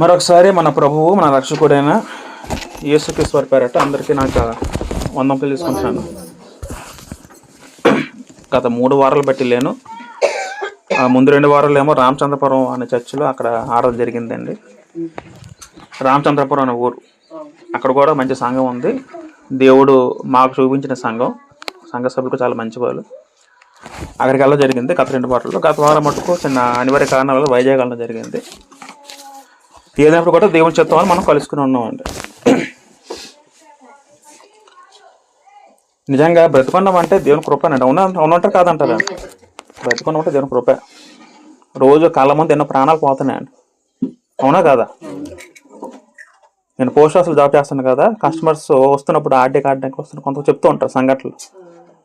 మరొకసారి మన ప్రభువు మన రక్షకుడైన యేసుక్రీస్తు వారి పేరట అందరికీ నాకు వందనములు తీసుకుంటున్నాను. గత 3 వారాలు బట్టి లేను. ముందు 2 వారాలు ఏమో రామచంద్రపురం అనే చర్చిలో అక్కడ ఆరాధన జరిగిందండి. రామచంద్రపురం అనే ఊరు, అక్కడ కూడా మంచి సంఘం ఉంది. దేవుడు మాకు చూపించిన సంఘ సభ్యులకు చాలా మంచి వాళ్ళు. అక్కడికి వెళ్ళడం జరిగింది గత 2 వారాల్లో. గత వారం మటుకు చిన్న అనివార్య కారణాల వల్ల వైజాగ్ వెళ్ళడం జరిగింది. ఏదైనా కూడా దేవుని చిత్తం అని మనం కలుసుకుని ఉన్నామండి. నిజంగా బ్రతికొండం అంటే దేవుని కృపనండి. అవునంటారు కాదంటారా? బ్రతికొండం అంటే దేవుని కృప. రోజు కళ్ళ ముందు ఎన్నో ప్రాణాలు పోతున్నాయండి, అవునా కాదా? నేను పోస్ట్ ఆఫీస్లో జాబ్ చేస్తాను కదా, కస్టమర్స్ వస్తున్నప్పుడు ఆర్డీ కార్డకి వస్తున్న కొంత చెప్తూ ఉంటారు సంఘటనలు.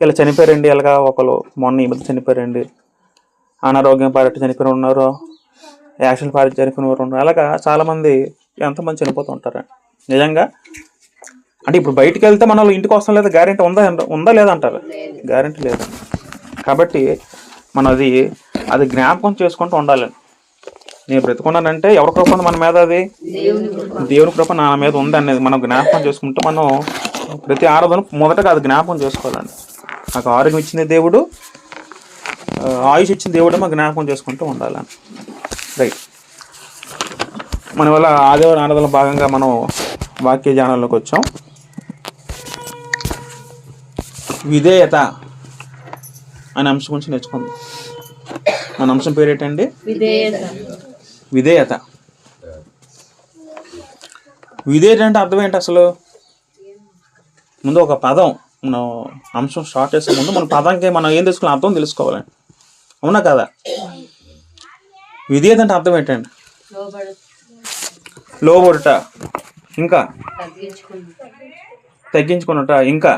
ఇలా చనిపోయారండి, ఇలాగా ఒకరు మొన్న ఈ మధ్య చనిపోయారండి, అనారోగ్యం పారెట్టి చనిపోయిన ఉన్నారు, యాక్సిడెంట్ పారెట్టి చనిపోయిన వారు ఉన్నారు. అలాగా చాలామంది ఎంతమంది చనిపోతూ ఉంటారండి. నిజంగా అంటే ఇప్పుడు బయటికి వెళ్తే మన వాళ్ళు ఇంటికి వస్తాం లేదా గ్యారెంటీ ఉందా లేదా అంటారు? గ్యారెంటీ లేదు. కాబట్టి మనం అది జ్ఞాపకం చేసుకుంటూ ఉండాలండి. నేను బ్రతుకున్నానంటే ఎవరి కృప ఉంది మన మీద? అది దేవుని కృప నా మీద ఉంది అనేది మనం జ్ఞాపకం చేసుకుంటూ మనం ప్రతి ఆరాధన మొదటగా అది జ్ఞాపకం చేసుకోవాలండి. నాకు ఆరోగ్యం ఇచ్చింది దేవుడు, ఆయుష్ ఇచ్చిన దేవుడు మనం జ్ఞాపకం చేసుకుంటూ ఉండాలని. రైట్. మన వల్ల ఆదివారం ఆరాధనలో భాగంగా మనం వాక్య ధ్యానంలోకి వచ్చాం. విధేయత అనే అంశం గురించి నేర్చుకుందాం. మన అంశం పేరు ఏంటండి? విధేయత. విధేయత అంటే అర్థం ఏంటి అసలు? ముందు ఒక పదం, మనం అంశం స్టార్ట్ చేసే ముందు మన పదంకి మనం ఏం తెలుసుకోవాలి, అర్థం తెలుసుకోవాలండి, అవునా కదా? విధేయత అంటే అర్థం ఏంటండి? లోబడుట, ఇంకా తగ్గించుకున్నట, ఇంకా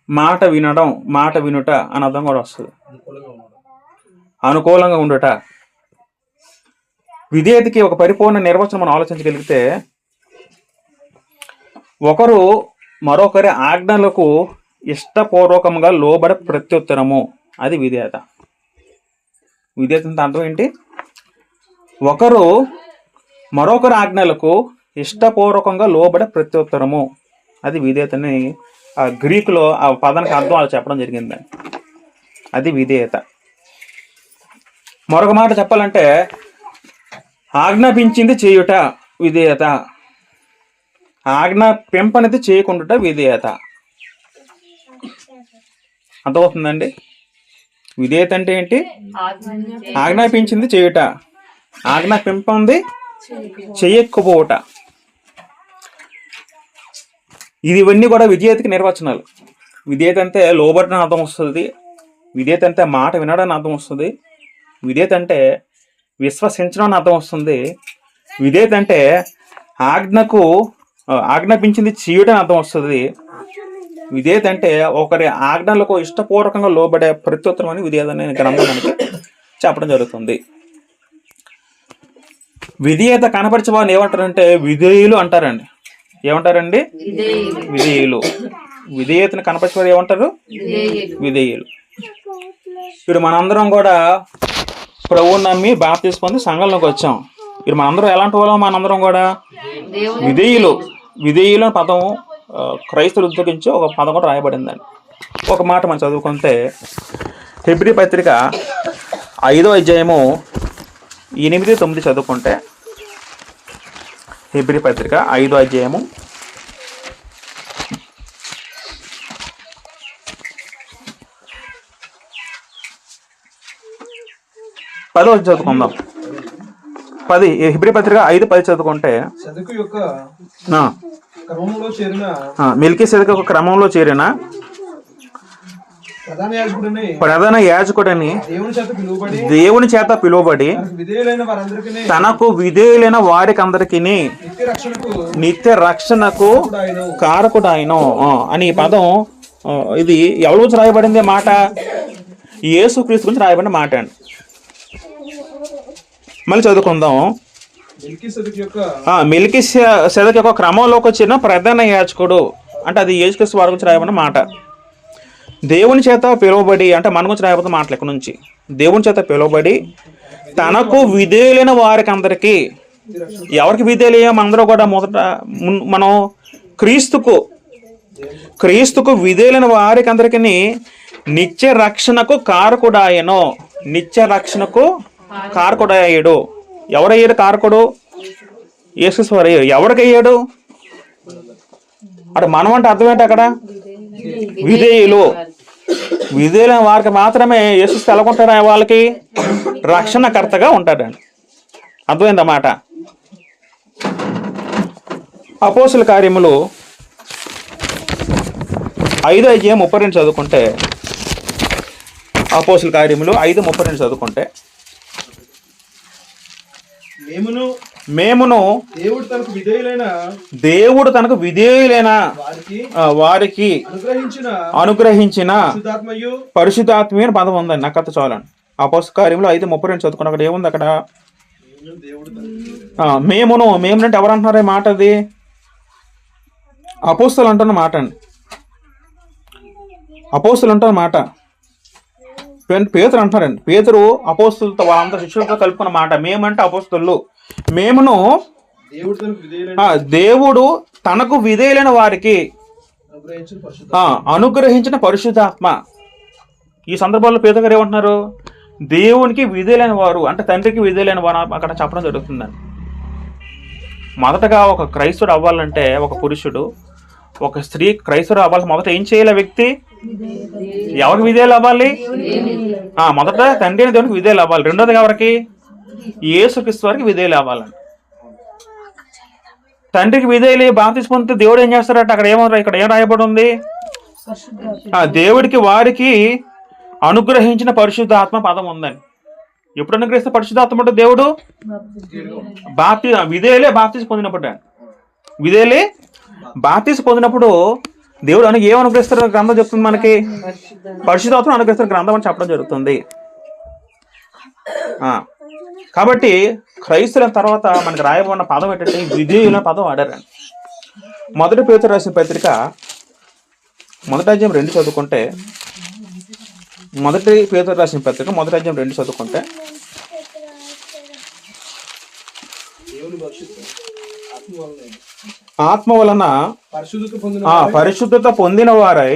మాట వినుట అని అర్థం కూడా వస్తుంది. అనుకూలంగా ఉండుట. విధేయతకి ఒక పరిపూర్ణ నిర్వచనం మనం ఆలోచించగలిగితే, ఒకరు మరొకరి ఆజ్ఞలకు ఇష్టపూర్వకంగా లోబడే ప్రత్యుత్తరము, అది విధేయత. విధేయత అంటే అర్థం ఏంటి? ఒకరు మరొకరి ఆజ్ఞలకు ఇష్టపూర్వకంగా లోబడే ప్రత్యుత్తరము, అది విధేయతని గ్రీకులో ఆ పదానికి అర్థం వాళ్ళు చెప్పడం జరిగిందండి. అది విధేయత. మరొక మాట చెప్పాలంటే, ఆజ్ఞాపించింది చేయుట విధేయత, ఆజ్ఞాపింపనిది చేయకుండా విధేయత. అర్థమవుతుందండి? విధేయత అంటే ఏంటి? ఆజ్ఞాపించింది చేయుట, ఆజ్ఞాపింపంది చెయ్యకపోవుట. ఇవన్నీ కూడా విధేయతకి నిర్వచనాలు. విధేయత అంటే లోబడిన అర్థం వస్తుంది, విధేయత అంటే మాట వినడానికి అర్థం వస్తుంది, విధేయత అంటే విశ్వసించడం అని అర్థం వస్తుంది, విధేయత అంటే ఆజ్ఞాపించింది చేయడం అర్థం వస్తుంది, విధేయత అంటే ఒకరి ఆజ్ఞలకు ఇష్టపూర్వకంగా లోబడే ప్రత్యుత్తరం అని విధేయత అనే గ్రంథం మనకి చెప్పడం జరుగుతుంది. విధేయత కనపరిచే వాళ్ళు ఏమంటారంటే విధేయులు అంటారండి. ఏమంటారండి? విధేయులు. విధేయతను కనపరిచే వారు ఏమంటారు? విధేయులు. ఇప్పుడు మనందరం కూడా ప్రభువుని నమ్మి బాప్తిస్మం పొంది సంఘంలోకి వచ్చాం. ఇప్పుడు మనందరం ఎలాంటి వాళ్ళం? మనందరం కూడా విధేయులు. విధేయులు అనే పదం క్రైస్తవులు ఉద్యోగించి ఒక పదం కూడా రాయబడిందండి. ఒక మాట మనం చదువుకుంటే, హెబ్రీ పత్రిక 5వ అధ్యాయము 8-9 చదువుకుంటే, హెబ్రీ పత్రిక 5వ అధ్యాయము 10వ చదువుకుందాం. 10 హెబ్రీ పత్రిక 5:10 చదువుకుంటే, మెల్కీసెదెకు ఒక క్రమంలో చేరిన ప్రధాన యాజకుడని దేవుని చేత పిలువబడి తనకు విధేయులైన వారికి అందరికి నిత్య రక్షణకు కారకుడాయను అని ఈ పదం ఇది ఎవరి గురించి రాయబడింది మాట? యేసుక్రీస్తు గురించి రాయబడిన మాట అండి. మళ్ళీ చదువుకుందాం. మెల్కీసెదెకు యొక్క క్రమంలోకి వచ్చిన ప్రధాన యాజకుడు అంటే అది యేసుక్రీస్తు వారి గురించి రాయబడిన మాట. దేవుని చేత పిలువబడి అంటే మన గురించి రాయబడిన మాటలు ఎక్కడి నుంచి? దేవుని చేత పిలువబడి తనకు విధేయులైన వారికి అందరికీ. ఎవరికి విధేయులయ్యాం అందరూ కూడా? మొదట మనం క్రీస్తుకు విధేయులైన వారికి అందరికీ నిత్య రక్షణకు కారకుడాయను. నిత్య రక్షణకు కారకుడాయుడు. ఎవరయ్యాడు కారకుడు? యేసుక్రీస్తు వారు. ఎవరికి అయ్యాడు? అటు మనం అంటే అర్థం ఏంటి అక్కడ? విధేయులు. విధేయులైన వారికి మాత్రమే యేసుక్రీస్తు ఎలాగుంటాడు? వాళ్ళకి రక్షణకర్తగా ఉంటాడండి. అర్థమైందన్నమాట. అపోస్తుల కార్యములు 5:32 చదువుకుంటే, అపోస్తుల కార్యములు 5:32 చదువుకుంటే, మేమును దేవుడు తనకు విధేయులైన వారికి అనుగ్రహించిన పరిశుద్ధాత్మీయ పదం ఉందండి. నాకు అర్థం చాలండి. అపోస్తుల కార్యములు 5:32 చదువుకున్న అక్కడ ఏముంది? అక్కడ మేమును అంటే ఎవరంటున్నారు? మాట అది అపోస్తులు అంటున్న మాట అండి. అపోస్తులు అంటున్న మాట పేతురు అంటున్నారండి. పేతురు అపోస్తులతో వాళ్ళందరూ శిష్యులతో కలుపుకున్న మాట. మేమంటే అపోస్తులు. మేమును దేవుడు తనకు విధేయులైన వారికి అనుగ్రహించిన పరిశుద్ధాత్మ. ఈ సందర్భంలో పేతురు గారు ఏమంటున్నారు? దేవునికి విధేయులైన వారు అంటే తండ్రికి విధేయులైన వారు అక్కడ చెప్పడం జరుగుతుందండి. మొదటగా ఒక క్రైస్తవుడు అవ్వాలంటే, ఒక పురుషుడు ఒక స్త్రీ క్రైస్తవుడు అవ్వాలి, మొదట ఏం చేయాలి? వ్యక్తి ఎవరికి విధేయులు అవ్వాలి? మొదట తండ్రి అయిన దేవునికి విధేయులు అవ్వాలి. రెండోది ఎవరికి? యేసుక్రీస్తు వారికి విధేయులు అవ్వాలండి. తండ్రికి విధేయులు బాప్తిస్మం పొందితే దేవుడు ఏం చేస్తారట? అక్కడ ఇక్కడ ఏం రాయబడి ఉంది? దేవుడికి వారికి అనుగ్రహించిన పరిశుద్ధాత్మ పదం ఉందండి. ఎప్పుడు అనుగ్రహిస్తే పరిశుద్ధాత్మ అంటే దేవుడు విధేయులే బాప్తిస్మం పొందినప్పుడు, విధేయులే బాప్తిస్మం పొందినప్పుడు దేవుడు ఏం అనుగ్రహిస్తారు? గ్రంథం చెప్తుంది మనకి పరిశుద్ధాత్మ అనుగ్రహిస్తారు గ్రంథం అని చెప్పడం జరుగుతుంది. కాబట్టి క్రైస్తవుల తర్వాత మనకి రాయబడిన పదం ఏంటంటే విధేయుల పదం వాడారండి. మొదటి పేతురు రాసిన పత్రిక 1:2 చదువుకుంటే, మొదటి పేతురు రాసిన పత్రిక 1:2 చదువుకుంటే, ఆత్మ వలన పరిశుద్ధత పొందిన వారై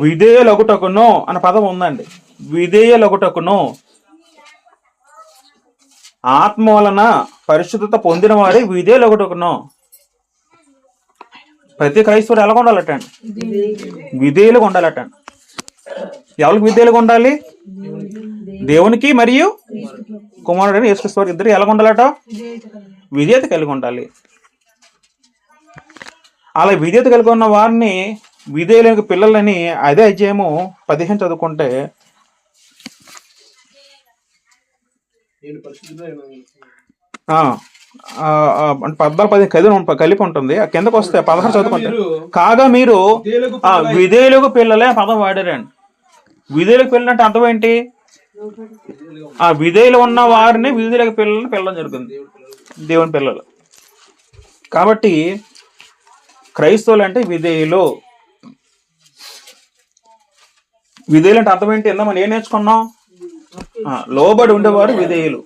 విధేయులగుటకును అన్న పదం ఉందండి. విధేయులగుటకును, ఆత్మ వలన పరిశుద్ధత పొందిన వారై విధేయులగుటకును. ప్రతి క్రైస్తవుడు ఎలా ఉండాలటండి? విధేయులుగా ఉండాలటండి. ఎవరికి విధేయులుగా ఉండాలి? దేవునికి మరియు కుమారుడైన యేసుక్రీస్తు వారికి ఇద్దరు ఎలా ఉండాలట? విధేయత కలిగి ఉండాలి. అలా విధేయత కలిగి ఉన్న వారిని విధేయులైన పిల్లలని అదే అధ్యాయము 15 చదువుకుంటే, 14-15 కలిపి ఉంటుంది. కిందకు వస్తే 16 చదువుకుంటే, కాగా మీరు విధేయులకు పిల్లలే పదం వాడారండి. విధేయులకు పిల్లలు అంటే అర్థం ఏంటి? విధేయులు ఉన్న వారిని విధేయులకు పిల్లలని పిల్లడం జరుగుతుంది, దేవుని పిల్లలు. కాబట్టి క్రైస్తవులు అంటే విధేయులు. విధేయులు అంటే అర్థం ఏంటి? మనం ఏం నేర్చుకున్నాం? లోబడి ఉండేవారు విధేయులు,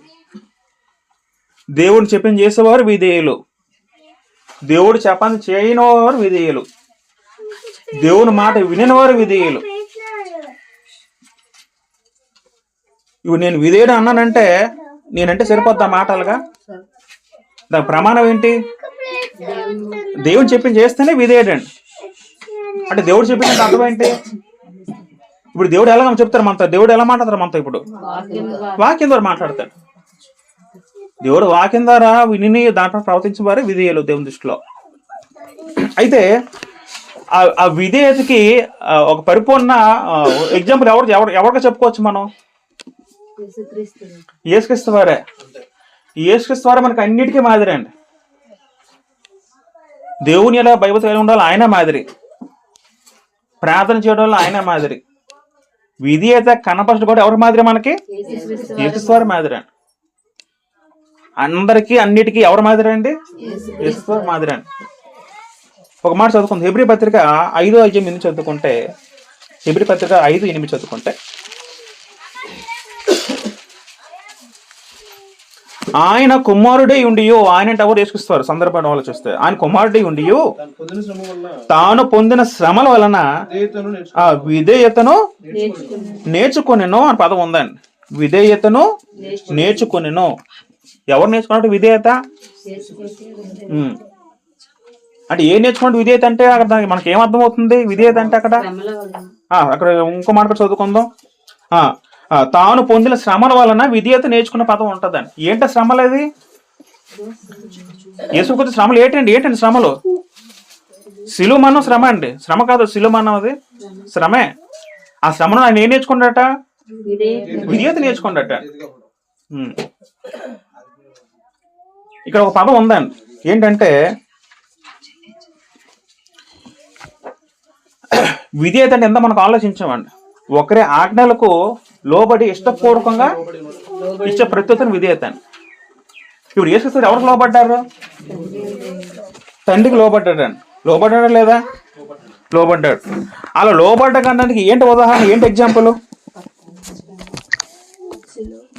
దేవుడు చెప్పింది చేసేవారు విధేయులు, దేవుడు చెప్పని చేయని వారు విధేయులు, దేవుని మాట వినినవారు విధేయులు. ఇప్పుడు నేను విధేయుడు అన్నానంటే నేనంటే సరిపోద్దా మాటలుగా? దాని ప్రమాణం ఏంటి? దేవుడు చెప్పింది చేస్తేనే విధేయుడండి. అంటే దేవుడు చెప్పింది అర్థం ఏంటి? ఇప్పుడు దేవుడు ఎలా చెప్తారు మనతో? దేవుడు ఎలా మాట్లాడతారు మనతో? ఇప్పుడు వాక్యం ద్వారా మాట్లాడతాడు. దేవుడు వాక్యం ద్వారా విని దాంట్లో ప్రవర్తించిన వారే విధేయులు దేవుని దృష్టిలో. అయితే ఆ విధేయతకి ఒక పరిపూర్ణ ఎగ్జాంపుల్ ఎవరికి చెప్పుకోవచ్చు మనం? యేసుక్రీస్తు వారే. యేసుక్రీస్తు వారే మనకి అన్నిటికీ మాదిరి అండి. దేవుని ఎలా భయభక్తి కలిగి ఉండాలి ఆయన మాదిరి, ప్రార్థన చేయడం వల్ల ఆయన మాదిరి, విధేయత కనపరచడం కూడా ఎవరి మాదిరి? మనకి యేసుక్రీస్తు వారి మాదిరి అండి. అందరికీ అన్నిటికీ ఎవరి మాదిరి అండి? యేసుక్రీస్తు వారి మాదిరి అండి. ఒక మాట చదువుకుంది, హెబ్రీ పత్రిక 5:8 చదువుకుంటే, హెబ్రీ పత్రిక 5:8 చదువుకుంటే, ఆయన కుమారుడే ఉండి, ఆయన అంటే ఎవరు యేసుక్రీస్తు సందర్భాన్ని వాళ్ళు చూస్తే ఆయన కుమారుడే ఉండి తాను పొందిన శ్రమల వలన ఆ విధేయతను నేర్చుకొనెను అని పదం ఉందండి. విధేయతను నేర్చుకొనెను. ఎవరు నేర్చుకున్నట్టు విధేయత అంటే ఏం నేర్చుకున్నట్టు విధేయత అంటే అక్కడ దానికి మనకి ఏమర్థం అవుతుంది? విధేయత అంటే అక్కడ ఇంకో మాట కూడా చదువుకుందాం. తాను పొందిన శ్రమల వలన విధేయత నేర్చుకున్న పదం ఉంటుందండి. ఏంట శ్రమలు? అది యేసుక్రీస్తు శ్రమలు ఏంటండి శ్రమలు? శిలువ మరణం శ్రమ అండి. శ్రమ కాదు, శిలువ మరణం అది శ్రమే. ఆ శ్రమను ఆయన ఏం నేర్చుకున్నట? విధేయత నేర్చుకున్నట. ఇక్కడ ఒక పదం ఉందండి. ఏంటంటే విధేయత అంటే ఎంత మనకు ఆలోచించామండి. ఒకరి ఆజ్ఞలకు లోబడి ఇష్టపూర్వకంగా ఇచ్చే ప్రత్యుత్తరం విధేయత అండి. ఇప్పుడు యేసుక్రీస్తు ఎవరికి లోబడ్డారు? తండ్రికి లోబడ్డాడండి. లోబడ్డాడా లేదా? లోబడ్డాడు. అలా లోబడ్డడానికి ఏంటి ఉదాహరణ, ఏంటి ఎగ్జాంపుల్?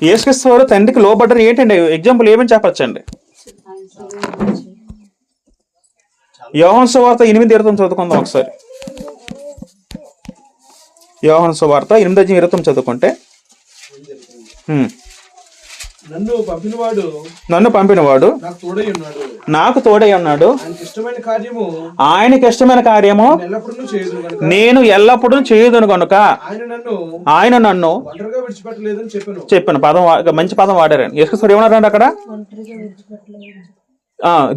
యేసుక్రీస్తు వారు తండ్రికి లోబడ్డారు ఏంటండి ఎగ్జాంపుల్? ఏమని చెప్పచ్చండి? యోహాను సువార్త 8:29 చదువుకుందాం ఒకసారి. యోహాను సువార్త 8:29 చదువుకుంటే, నన్ను పంపినవాడు నాకు తోడై ఉన్నాడు, ఆయనకి ఇష్టమైన కార్యము నేను ఎల్లప్పుడూ చేయుదును కనుక ఆయన నన్ను చెప్పాను. పదం మంచి పదం వాడారని. యేసుక్రీస్తు ఏమన్నారండి అక్కడ?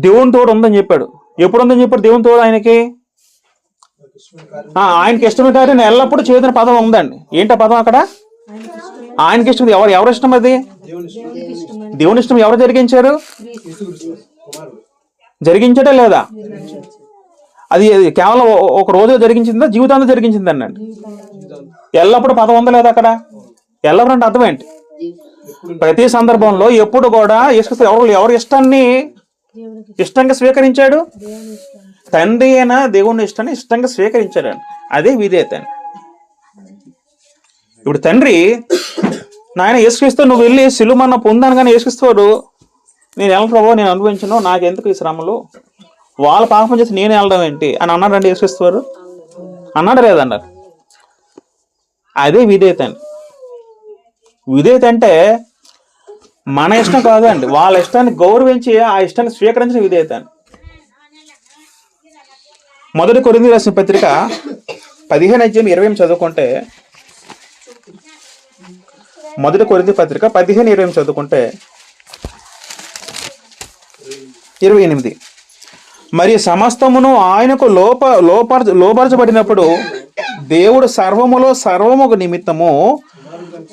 దేవుని తోడు ఉందని చెప్పాడు. ఎప్పుడు ఉందని చెప్పాడు దేవుని తోడు ఆయనకి? ఆయనకి ఇష్టమైన కార్యం ఎల్లప్పుడూ చేయుదుని పదం ఉందండి. ఏంటి పదం అక్కడ? ఆయనకి ఇష్టం. ఎవరు ఇష్టం? అది దేవుని ఇష్టం. ఎవరు జరిగించారు? జరిగించటే లేదా? అది కేవలం ఒక రోజు జరిగించిందా, జీవితాంతం జరిగించిందండి అండి? ఎల్లప్పుడు పదం ఉందా లేదా అక్కడ? ఎల్లప్పుడు అంటే అర్థం ఏంటి? ప్రతి సందర్భంలో ఎప్పుడు కూడా యేసుక్రీస్తు ఎవరు ఇష్టాన్ని ఇష్టంగా స్వీకరించాడు? తండ్రి అయినా దేవుని ఇష్టాన్ని ఇష్టంగా స్వీకరించాడండి. అదే విధేయత అండి. ఇప్పుడు తండ్రి నాయన యేసుక్రీస్తు నువ్వు వెళ్ళి శిలువ మరణం పొందాను, కానీ యేసుక్రీస్తు నేను వెళ్ళను ప్రభు, నేను అనుభవించను, నాకెందుకు ఈ శ్రమలు, వాళ్ళ పాపం చేసి నేను వెళ్ళడం ఏంటి అని అన్నాడండి యేసుక్రీస్తు వారు? అన్నాడు లేదన్నారు? అదే విధేయత అండి. విధేయత అంటే మన ఇష్టం కాదండి, వాళ్ళ ఇష్టాన్ని గౌరవించి ఆ ఇష్టాన్ని స్వీకరించిన విధేయత అండి. మొదటి కొరింథీయులకు రాసిన పత్రిక 15:20 చదువుకుంటే, మొదటి కొరింథీ పత్రిక 15:20 చదువుకుంటే 28, మరి సమస్తమును ఆయనకు లోపరచబడినప్పుడు దేవుడు సర్వము నిమిత్తము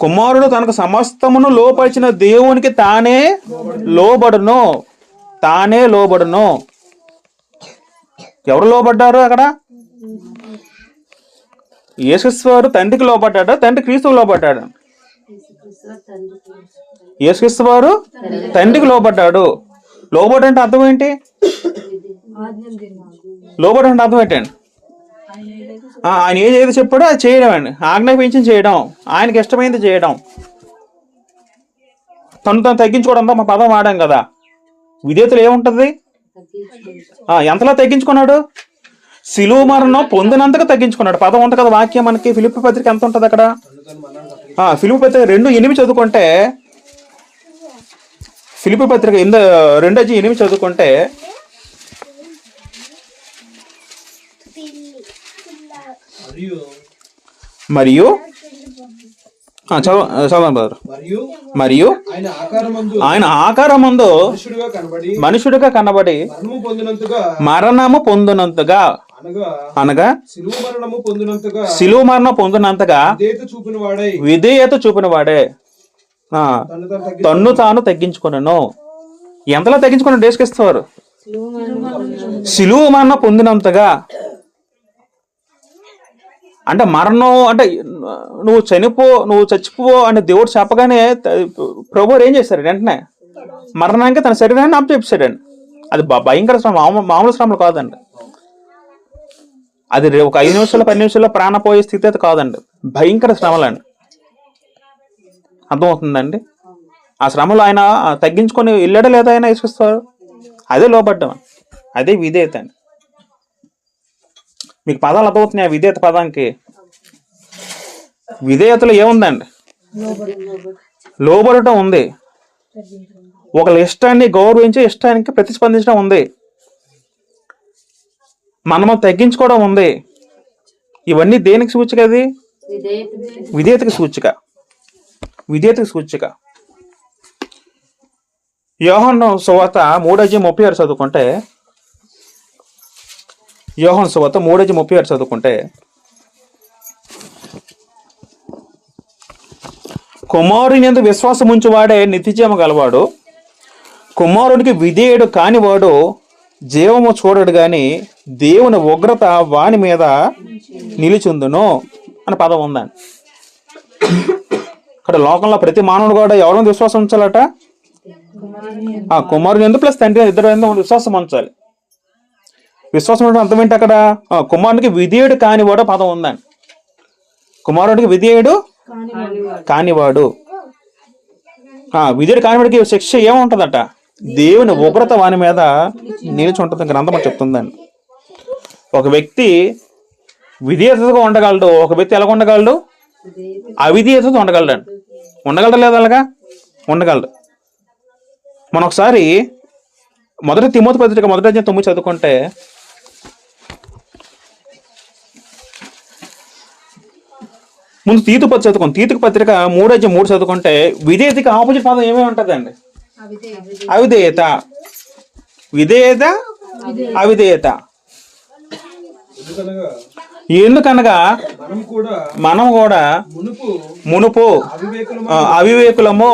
కుమారుడు తనకు సమస్తమును లోపరిచిన దేవునికి తానే లోబడును. ఎవరు లోబడ్డారు అక్కడ? యేసుక్రీస్తు వారు తండ్రికి లోబడ్డాడు, తండ్రి క్రీస్తుకు లోబడ్డాడు. యేసుక్రీస్తు వారు తండ్రికి లోబడ్డాడు. లోబడంటే అర్థం ఏంటి? లోబడంటే అర్థం ఏంటండి? ఆయన ఏది చెప్పాడో అది చేయడం అండి. ఆజ్ఞాపించి చేయడం, ఆయనకి ఇష్టమైంది చేయడం, తను తగ్గించుకోవడం. మా పదం వాడాం కదా. విధేయతలు ఏముంటది? ఎంతలా తగ్గించుకున్నాడు? శిలువ మరణం పొందినంతగా తగ్గించుకున్నాడు. పదం ఉంటుంది కదా వాక్యం మనకి. ఫిలిప్పీ పత్రిక ఎంత ఉంటుంది అక్కడ? ఫిలిప్పీ పత్రిక 2:8 చదువుకుంటే, ఫిలిప్పీ పత్రిక 2:8 చదువుకుంటే, మరియు మరియు ఆయన ఆకారమందు మనుషుడిగా కనబడి మరణము పొందినంతగా అనగా శిలువ మరణం పొందినంతగా విధేయత చూపిన వాడే తన్ను తాను తగ్గించుకున్నాను. ఎంతలా తగ్గించుకున్నాడు యేసుక్రీస్తు వారు? శిలువ మరణం పొందినంతగా. అంటే మరణం అంటే నువ్వు చచ్చిపో అని దేవుడు చెప్పగానే ప్రభు ఏం చేశారు? వెంటనే మరణానికి తన శరీరాన్ని అప్పచెప్పాడండి. అది భయంకర శ్రమ, మామూలు శ్రమలు కాదండి. అది ఒక 5 నిమిషాలు 10 నిమిషాల్లో ప్రాణపోయే స్థితి అయితే కాదండి. భయంకర శ్రమలండి. అర్థమవుతుందండి? ఆ శ్రమలో ఆయన తగ్గించుకొని వెళ్ళాడా లేదా ఆయన యేసుక్రీస్తు? అదే లోబడ్డం, అదే విధేయత అండి. మీకు పదాలు అర్థమవుతున్నాయి ఆ విధేయత పదానికి? విధేయతలో ఏముందండి? లోబడటం ఉంది, ఒకళ్ళ ఇష్టాన్ని గౌరవించి ఇష్టానికి ప్రతిస్పందించడం ఉంది, మనము తగ్గించుకోవడం ఉంది. ఇవన్నీ దేనికి సూచిక? అది విధేయతకి సూచిక, విధేయతకి సూచిక. యోహాను సువార్త 3:36 చదువుకుంటే, యోహాను సువార్త 3:36 చదువుకుంటే, కుమారుని యందు విశ్వాసం ఉంచువాడే నిత్యజీవము గలవాడు, కుమారునికి విధేయుడు కానివాడు జీవము చూడడు గాని దేవుని ఉగ్రత వాని మీద నిలిచుందును అని పదం ఉందండి. ఇక్కడ లోకంలో ప్రతి మానవుడు కూడా ఎవరైనా విశ్వాసం ఉంచాలట? కుమారుని యందు ప్లస్ తండ్రి ఇద్దరు విశ్వాసం ఉంచాలి. విశ్వాసం ఉండడం అర్థం ఏంటి? అక్కడ కుమారునికి విధేయుడు కానివాడు పదం ఉందండి. కుమారుడికి విధేయుడు కానివాడు, విధేయుడు కానివాడికి శిక్ష ఏముంటదట? దేవుని ఉగ్రత వాని మీద నిలిచి ఉంటుంది గ్రంథం అని చెప్తుందండి. ఒక వ్యక్తి విధేయతగా ఉండగలడు, ఒక వ్యక్తి ఎలా ఉండగలడు? అవిధేయతతో ఉండగలడు అండి. ఉండగలడు లేదా? అలాగా ఉండగలడు. మనం ఒకసారి 1 తిమోతి పత్రిక 1:9 చదువుకుంటే, ముందు తీతు పత్రిక చదువుకోండి. తీతుకు పత్రిక 3:3 చదువుకుంటే విధేయతకి ఆపోజిట్ పదం ఏమేమి ఉంటుందండి? అవిధేయత, విధేయత, అవిధేయత. ఎందుకనగా మనం కూడా మునుపు అవివేకులము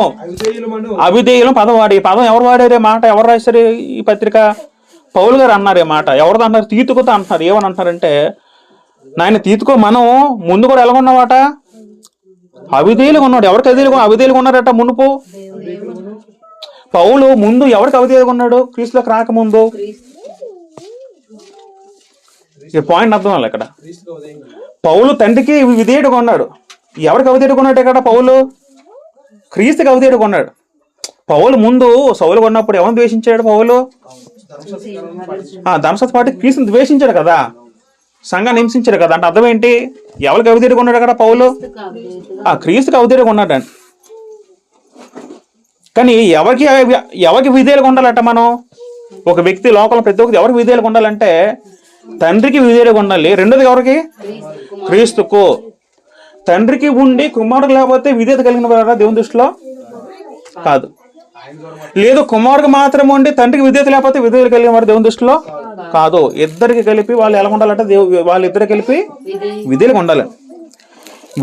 అవిధేయులం పదం వాడి. పదం ఎవరు వాడారు? మాట ఎవరు రాశారు ఈ పత్రిక? పౌలు గారు అన్నారు. ఈ మాట ఎవరితో అంటారు? తీతుకుతో అంటున్నారు. ఏమని అంటారంటే, నాయన తీతుకో మనం ముందు కూడా ఎలా ఉన్నావాట? అవిధేయులుగా ఉన్నాడు. ఎవరికి అవిధేయులుగా ఉన్నారట? మునుపు. పౌలు ముందు ఎవరికి అవిధేయులుగా ఉన్నాడు? క్రీస్తులోకి రాకముందు. ఈ పాయింట్ అర్థం అవ్వాలి ఇక్కడ. పౌలు తండ్రికి విధేయుడుగా ఉన్నాడు. ఎవరికి అవిధేయుడుగా ఉన్నాడు ఇక్కడ? పౌలు క్రీస్తుకి అవిధేయుడుగా ఉన్నాడు. పౌలు ముందు సౌలుగా ఉన్నప్పుడు ఎవరిని ద్వేషించాడు? పౌలు ధర్మశాస్త్ర పార్టీ క్రీస్తుని ద్వేషించాడు కదా, సంఘాన్ని హింసించాడు కదా. అంటే అర్థం ఏంటి? ఎవరికి అవిధేయుడుగా ఉన్నాడు అక్కడ? పౌలు క్రీస్తుకి అవిధేయుడుగా ఉన్నాడు. కానీ ఎవరికి విధేయులుగా ఉండాలట? మనం ఒక వ్యక్తి లోకంలో ప్రతి ఒక్కరికి ఎవరికి విధేయులుగా ఉండాలంటే తండ్రికి విధేయులుగా ఉండాలి. రెండోది ఎవరికి? క్రీస్తుకు. తండ్రికి ఉండి కుమారుడు లేకపోతే విధేయత కలిగిన వారా దేవుని దృష్టిలో? కాదు. లేదు, కుమారుడికి మాత్రం ఉండి తండ్రికి విధేయత లేకపోతే విధేయత కలిగిన వారు దేవుని దృష్టిలో కాదు. ఇద్దరికి కలిపి వాళ్ళు ఎలా ఉండాలంటే వాళ్ళిద్దరు కలిపి విధేయులుగా ఉండాలి.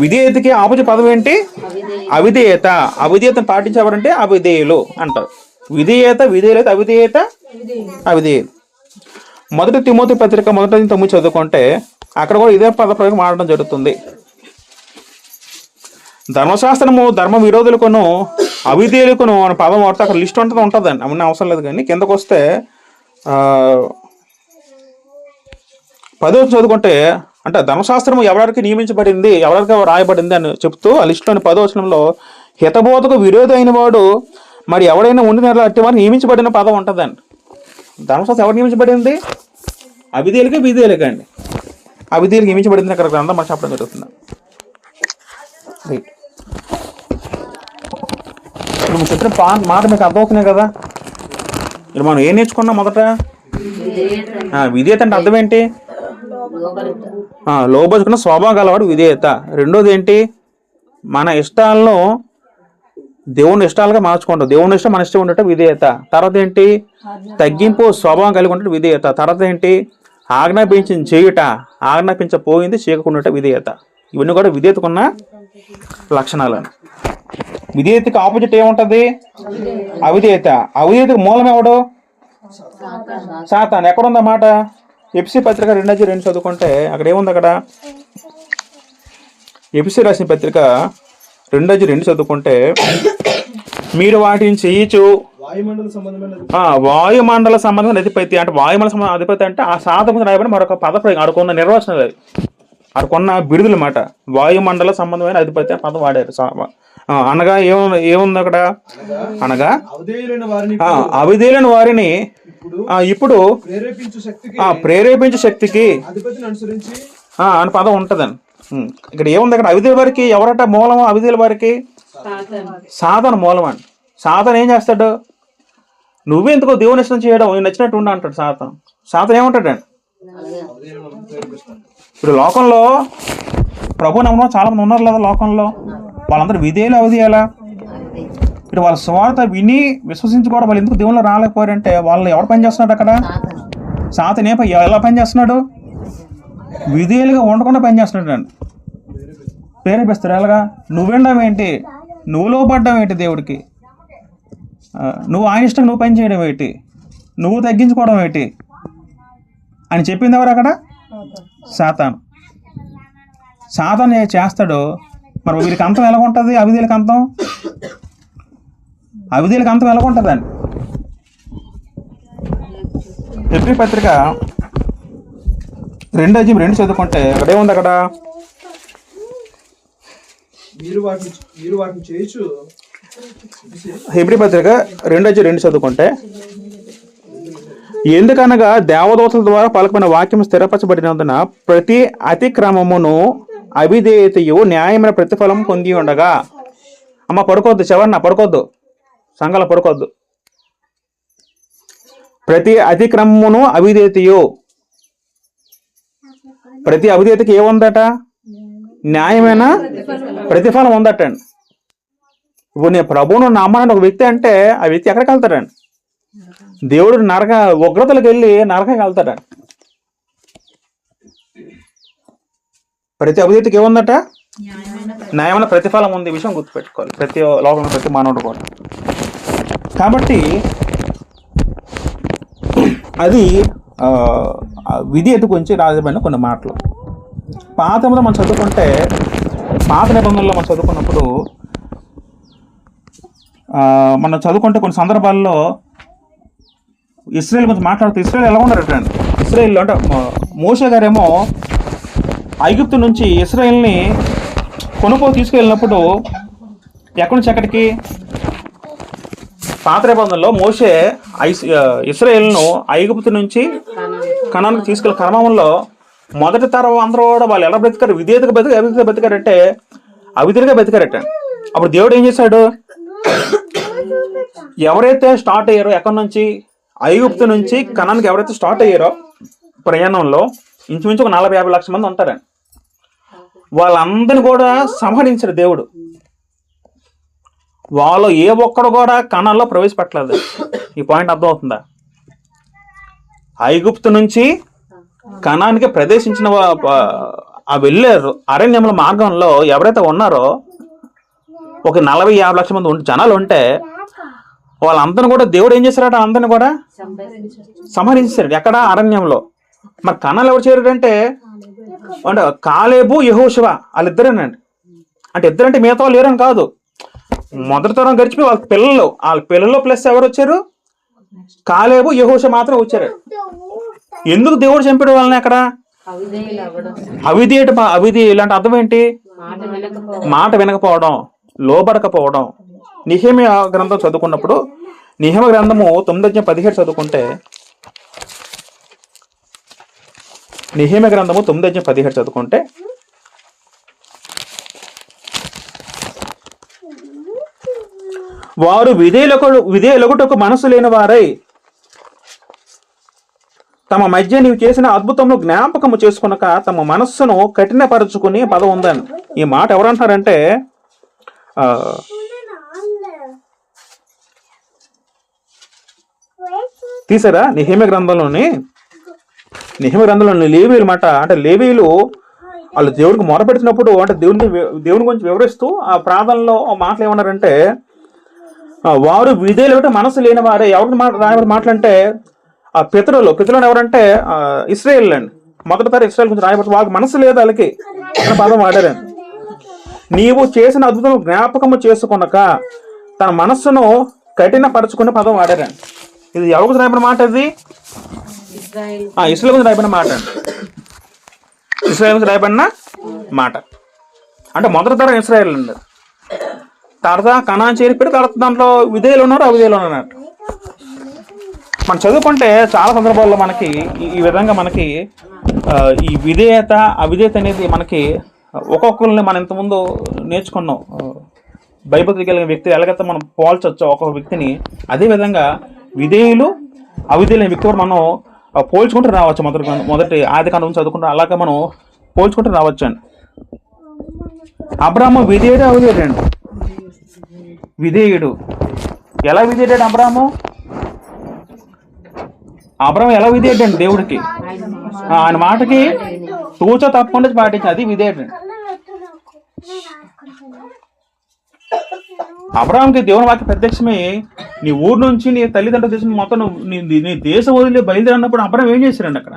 విధేయతకి ఆపోజిట్ పదం ఏంటి? అవిధేయత. అవిధేయతను పాటించేవారంటే అవిధేయులు అంటారు. విధేయత, విధేయులైతే అవిధేయత, అవిధేయులు. 1 తిమోతి పత్రిక 1:9 చదువుకుంటే అక్కడ కూడా ఇదే పద ప్రయోగం ఆడడం జరుగుతుంది. ధర్మశాస్త్రము ధర్మ విరోధులకును అవిధేయులకును అనే పదం వాడితే అక్కడ లిస్ట్ ఉంటుందండి. అవన్నీ అవసరం లేదు. కానీ కిందకు వస్తే 10వ చదువుకుంటే అంటే ధర్మశాస్త్రము ఎవరికి నియమించబడింది, ఎవరికి రాయబడింది అని చెప్తూ ఆ లిస్టులోని 10వ వచనంలో హితబోధకు విరోధి అయిన వాడు మరి ఎవడైనా ఉండిన అట్టి వారు నియమించబడిన పదం ఉంటుందండి. ధర్మశాస్త్రం ఎవరు నియమించబడింది? అవిధేయులకే, విధేయులకే అండి. అవిధేయులకు నియమించబడింది అక్కడ గ్రంథం మనం చెప్పడం జరుగుతుంది. ఇప్పుడు మీరు చెప్పిన మాట మీకు అర్థమవుతున్నాయి కదా. ఇప్పుడు మనం ఏం నేర్చుకున్నాం? మొదట విధేయత అంటే అర్థం ఏంటి? లోబడుకున్న స్వభావం గలవాడు విధేయత. రెండోది ఏంటి? మన ఇష్టాలను దేవుని ఇష్టాలుగా మార్చుకుంటాం. దేవుని ఇష్టం మన ఇష్టం ఉండటం విధేయత. తర్వాత ఏంటి? తగ్గింపు స్వభావం కలిగి ఉండటం విధేయత. తర్వాత ఏంటి? ఆజ్ఞాపించింది చేయుట, ఆజ్ఞాపించపోయింది చేయకుండా విధేయత. ఇవన్నీ కూడా విధేయతకున్న లక్షణాలు. విధేయతకి ఆపోజిట్ ఏముంటది? అవిధేయత. అవిధేయతకు మూలం ఎవడు? సాతాను. ఎక్కడుంది ఆ మాట? ఎఫ్సీ పత్రిక 2:2 చదువుకుంటే అక్కడ ఏముంది? అక్కడ ఎఫ్సీ రాసిన పత్రిక 2:2 చదువుకుంటే మీరు వాటిని చేయొచ్చు వాయుమండల సంబంధమైన అధిపతి. అంటే వాయుమండల సంబంధం అధిపతి అంటే ఆ సాధకు రాయబడి మరొక పద ప్రయోగం. ఆడుకున్న నిర్వచనం, అది ఆడుకున్న బిరుదుల మాట. వాయుమండల సంబంధమైన అధిపతి ఆ పదం వాడారు అనగా ఏముంది అక్కడ? అనగా అవిధేయులైన వారిని ఇప్పుడు ప్రేరేపించు శక్తికి అనుసరించి అని పదం ఉంటదండి. ఇక్కడ ఏముంది? అక్కడ అవిధేయుల వారికి ఎవరట మూలం? అవిధేయుల వారికి సాధన మూలం అండి. సాధన ఏం చేస్తాడు? నువ్వెందుకో దేవుని ఇష్టం చేయడం, నచ్చినట్టు ఉండ అంటాడు సాధన. సాధన ఏమంటాడండి? ఇప్పుడు లోకంలో ప్రభు నమ్మడం చాలా మంది ఉన్నారు లేదా లోకంలో? వాళ్ళందరూ విధేయులు అవిధేయాలా? ఇప్పుడు వాళ్ళ స్వార్థ విని విశ్వసించి కూడా వాళ్ళు ఎందుకు దేవుళ్ళు రాలేకపోయారంటే వాళ్ళు ఎవరు పని చేస్తున్నాడు అక్కడ? సాధన ఎలా పని చేస్తున్నాడు? విధేయులుగా ఉండకుండా పని చేస్తున్నాడు అండి. ప్రేరేపిస్తాడు. ఎలాగా? నువ్విండడం ఏంటి? నువ్వు లోపడ్డం ఏంటి దేవుడికి? నువ్వు ఆయన ఇష్టం నువ్వు పని చేయడం ఏంటి? నువ్వు తగ్గించుకోవడం ఏంటి అని చెప్పింది ఎవరు అక్కడ? సాతాను. సాతాను చేస్తాడు. మరి వీరికి అంతం ఎలా ఉంటుంది? అవిధేయులకు అంతం ఎలా ఉంటుందండి? హెబ్రీ పత్రిక 2:2 చదువుకుంటే అక్కడేముంది? అక్కడ మీరు వాటిని చేయొచ్చు. హెబ్రీ పత్రిక 2:2 చదువుకుంటే, ఎందుకనగా దేవదూతల ద్వారా పలకమైన వాక్యం స్థిరపరచబడినందున ప్రతి అతిక్రమమును అవిధేయతయు న్యాయమైన ప్రతిఫలం పొంది ఉండగా. అమ్మ పడుకోవద్దు, చివరిన పడుకోవద్దు, సంఘాల పడుకోవద్దు. ప్రతి అతిక్రమమును అవిధేయతయు, ప్రతి అవిధేయతకి ఏముందట? న్యాయమైన ప్రతిఫలం ఉందటండి. ఇప్పుడు నేను ప్రభువును నమ్మనని ఒక వ్యక్తి అంటే ఆ వ్యక్తి ఎక్కడికి వెళ్తాడండి? దేవుడు ఉగ్రతలకు వెళ్ళి నరకానికి వెళ్తాడండి. ప్రతి అవిధేయతకి ఏముందట? న్యాయమైన ప్రతిఫలం ఉంది. ఈ విషయం గుర్తుపెట్టుకోవాలి ప్రతి లోకంలో ప్రతి మానవుడు కూడా. కాబట్టి అది విధేయత గురించి రాజబడిన కొన్ని మాటలు. పాతంలో మనం చదువుకుంటే, పాత నిబంధనలో మనం చదువుకున్నప్పుడు మనం చదువుకుంటే కొన్ని సందర్భాల్లో ఇశ్రాయేల్ గురించి మాట్లాడుతూ ఇశ్రాయేల్ ఎలా ఉన్నారట? ఇశ్రాయేల్ అంటే మోషే గారేమో ఐగుప్తు నుంచి ఇశ్రాయేల్ని కొనుక్కొని తీసుకెళ్ళినప్పుడు ఎక్కడి నుంచి ఎక్కడికి? పాత నిబంధనలో మోషే ఇశ్రాయేల్ను ఐగుప్తు నుంచి కనానికి తీసుకెళ్ళిన క్రమంలో మొదటి తరం అందరూ కూడా వాళ్ళు ఎలా బ్రతికారు? అవిధేయతగా బతికారంటే అవిధేయులుగా బతికారట. అప్పుడు దేవుడు ఏం చేశాడు? ఎవరైతే స్టార్ట్ అయ్యారో, ఎక్కడి నుంచి? ఐగుప్తు నుంచి కనానికి ఎవరైతే స్టార్ట్ అయ్యారో ప్రయాణంలో ఇంచుమించు ఒక 40-50 లక్షల మంది ఉంటారండి. వాళ్ళందరినీ కూడా సంహరించారు దేవుడు. వాళ్ళు ఏ ఒక్కడు కూడా కణాల్లో ప్రవేశపెట్టలేదు. ఈ పాయింట్ అర్థమవుతుందా? ఐగుప్తు నుంచి కణానికి ప్రవేశించిన వెళ్ళారు. అరణ్యముల మార్గంలో ఎవరైతే ఉన్నారో ఒక 40-50 లక్షల మంది జనాలు ఉంటే వాళ్ళందరినీ కూడా దేవుడు ఏం చేశారట? అందరిని కూడా సంహరించారు. ఎక్కడ? అరణ్యంలో. మరి కణాలు ఎవరు చేరారంటే కాలేబు యెహోషువ వాళ్ళిద్దరేనండి. అంటే ఇద్దరంటే మిగతా వాళ్ళు లేరని కాదు. మొదటి తరం గడిచిపోయి వాళ్ళ పిల్లలు ప్లస్ ఎవరు వచ్చారు? కాలేబు యెహోషువ మాత్రం వచ్చారు. ఎందుకు దేవుడు చంపాడు వాళ్ళని అక్కడ? అవిధేయులు ఇలాంటి అర్థం ఏంటి? మాట వినకపోవడం, లోబడకపోవడం. నెహెమ్యా గ్రంథం చదువుకున్నప్పుడు, నెహెమ్యా గ్రంథము 9:17 చదువుకుంటే, నెహెమ్యా గ్రంథము 9:17 చదువుకుంటే, వారు విధేయులగుటకు మనసు లేని వారై తమ మధ్య నీవు చేసిన అద్భుతమును జ్ఞాపకము చేసుకునక తమ మనస్సును కఠినపరుచుకుని పదం ఉందని. ఈ మాట ఎవరంటారంటే తీసారా? నెహెమ్యా గ్రంథంలోని లేవీయుల మాట. అంటే లేవీయులు వాళ్ళు దేవుడికి మొరపెట్టినప్పుడు, అంటే దేవుని గురించి వివరిస్తూ ఆ ప్రార్థనలో మాటలు ఏమన్నారంటే, వారు విధేయులు మనసు లేని వారే. ఎవరికి రాయబడి మాటలంటే ఆ పితరులు ఎవరంటే ఇశ్రాయేల్ అండి. మొదటి తరం ఇశ్రాయేల్ గురించి రాయబడి వాళ్ళకి మనసు లేదు వాళ్ళకి అనే పదం వాడారండి. నీవు చేసిన అద్భుతం జ్ఞాపకము చేసుకునక తన మనస్సును కఠినపరచుకునే పదం వాడారండి. ఇది ఎవరి గురించి రాయబడిన మాట? ఇది ఇశ్రాయేల్ గురించి రాయబడిన మాట అండి. ఇశ్రాయేల్ గురించి రాయబడిన మాట. అంటే మొదటి తరం ఇశ్రాయేల్ అండి. తర్వాత కనాన్ చేరిపోయి తర్వాత దాంట్లో విధేయులు ఉన్నారు, అవిధేయులు ఉన్నారు. మనం చదువుకుంటే చాలా సందర్భాల్లో మనకి ఈ విధంగా మనకి ఈ విధేయత అవిధేయత అనేది మనకి ఒక్కొక్కరిని మనం ఇంతకుముందు నేర్చుకున్నాం. బైబిల్ కలిగిన వ్యక్తి ఎలాగైతే మనం పోల్చొచ్చో ఒక్కొక్క వ్యక్తిని, అదేవిధంగా విధేయులు అవిధేయులైన వ్యక్తి కూడా మనం పోల్చుకుంటూ రావచ్చు. మొదటి ఆది కాండం చదువుకుంటే అలాగే మనం పోల్చుకుంటూ రావచ్చు అండి. అబ్రాము విధేయుడు అవిధేయుడు అండి. విధేయుడు ఎలా విధేయుడు? అబ్రాము ఎలా విధేయుడు అండి దేవుడికి? ఆయన మాటకి తూచ తప్పకుండా పాటించి అది విధేయుడు. అబ్రాహాంకి దేవుని వాక్య ప్రత్యక్షమే నీ ఊరు నుంచి నీ తల్లిదండ్రుల దేశం మొత్తం నీ దేశం వదిలి బయలుదేరినప్పుడు అబ్రాహాం ఏం చేశారండి? అక్కడ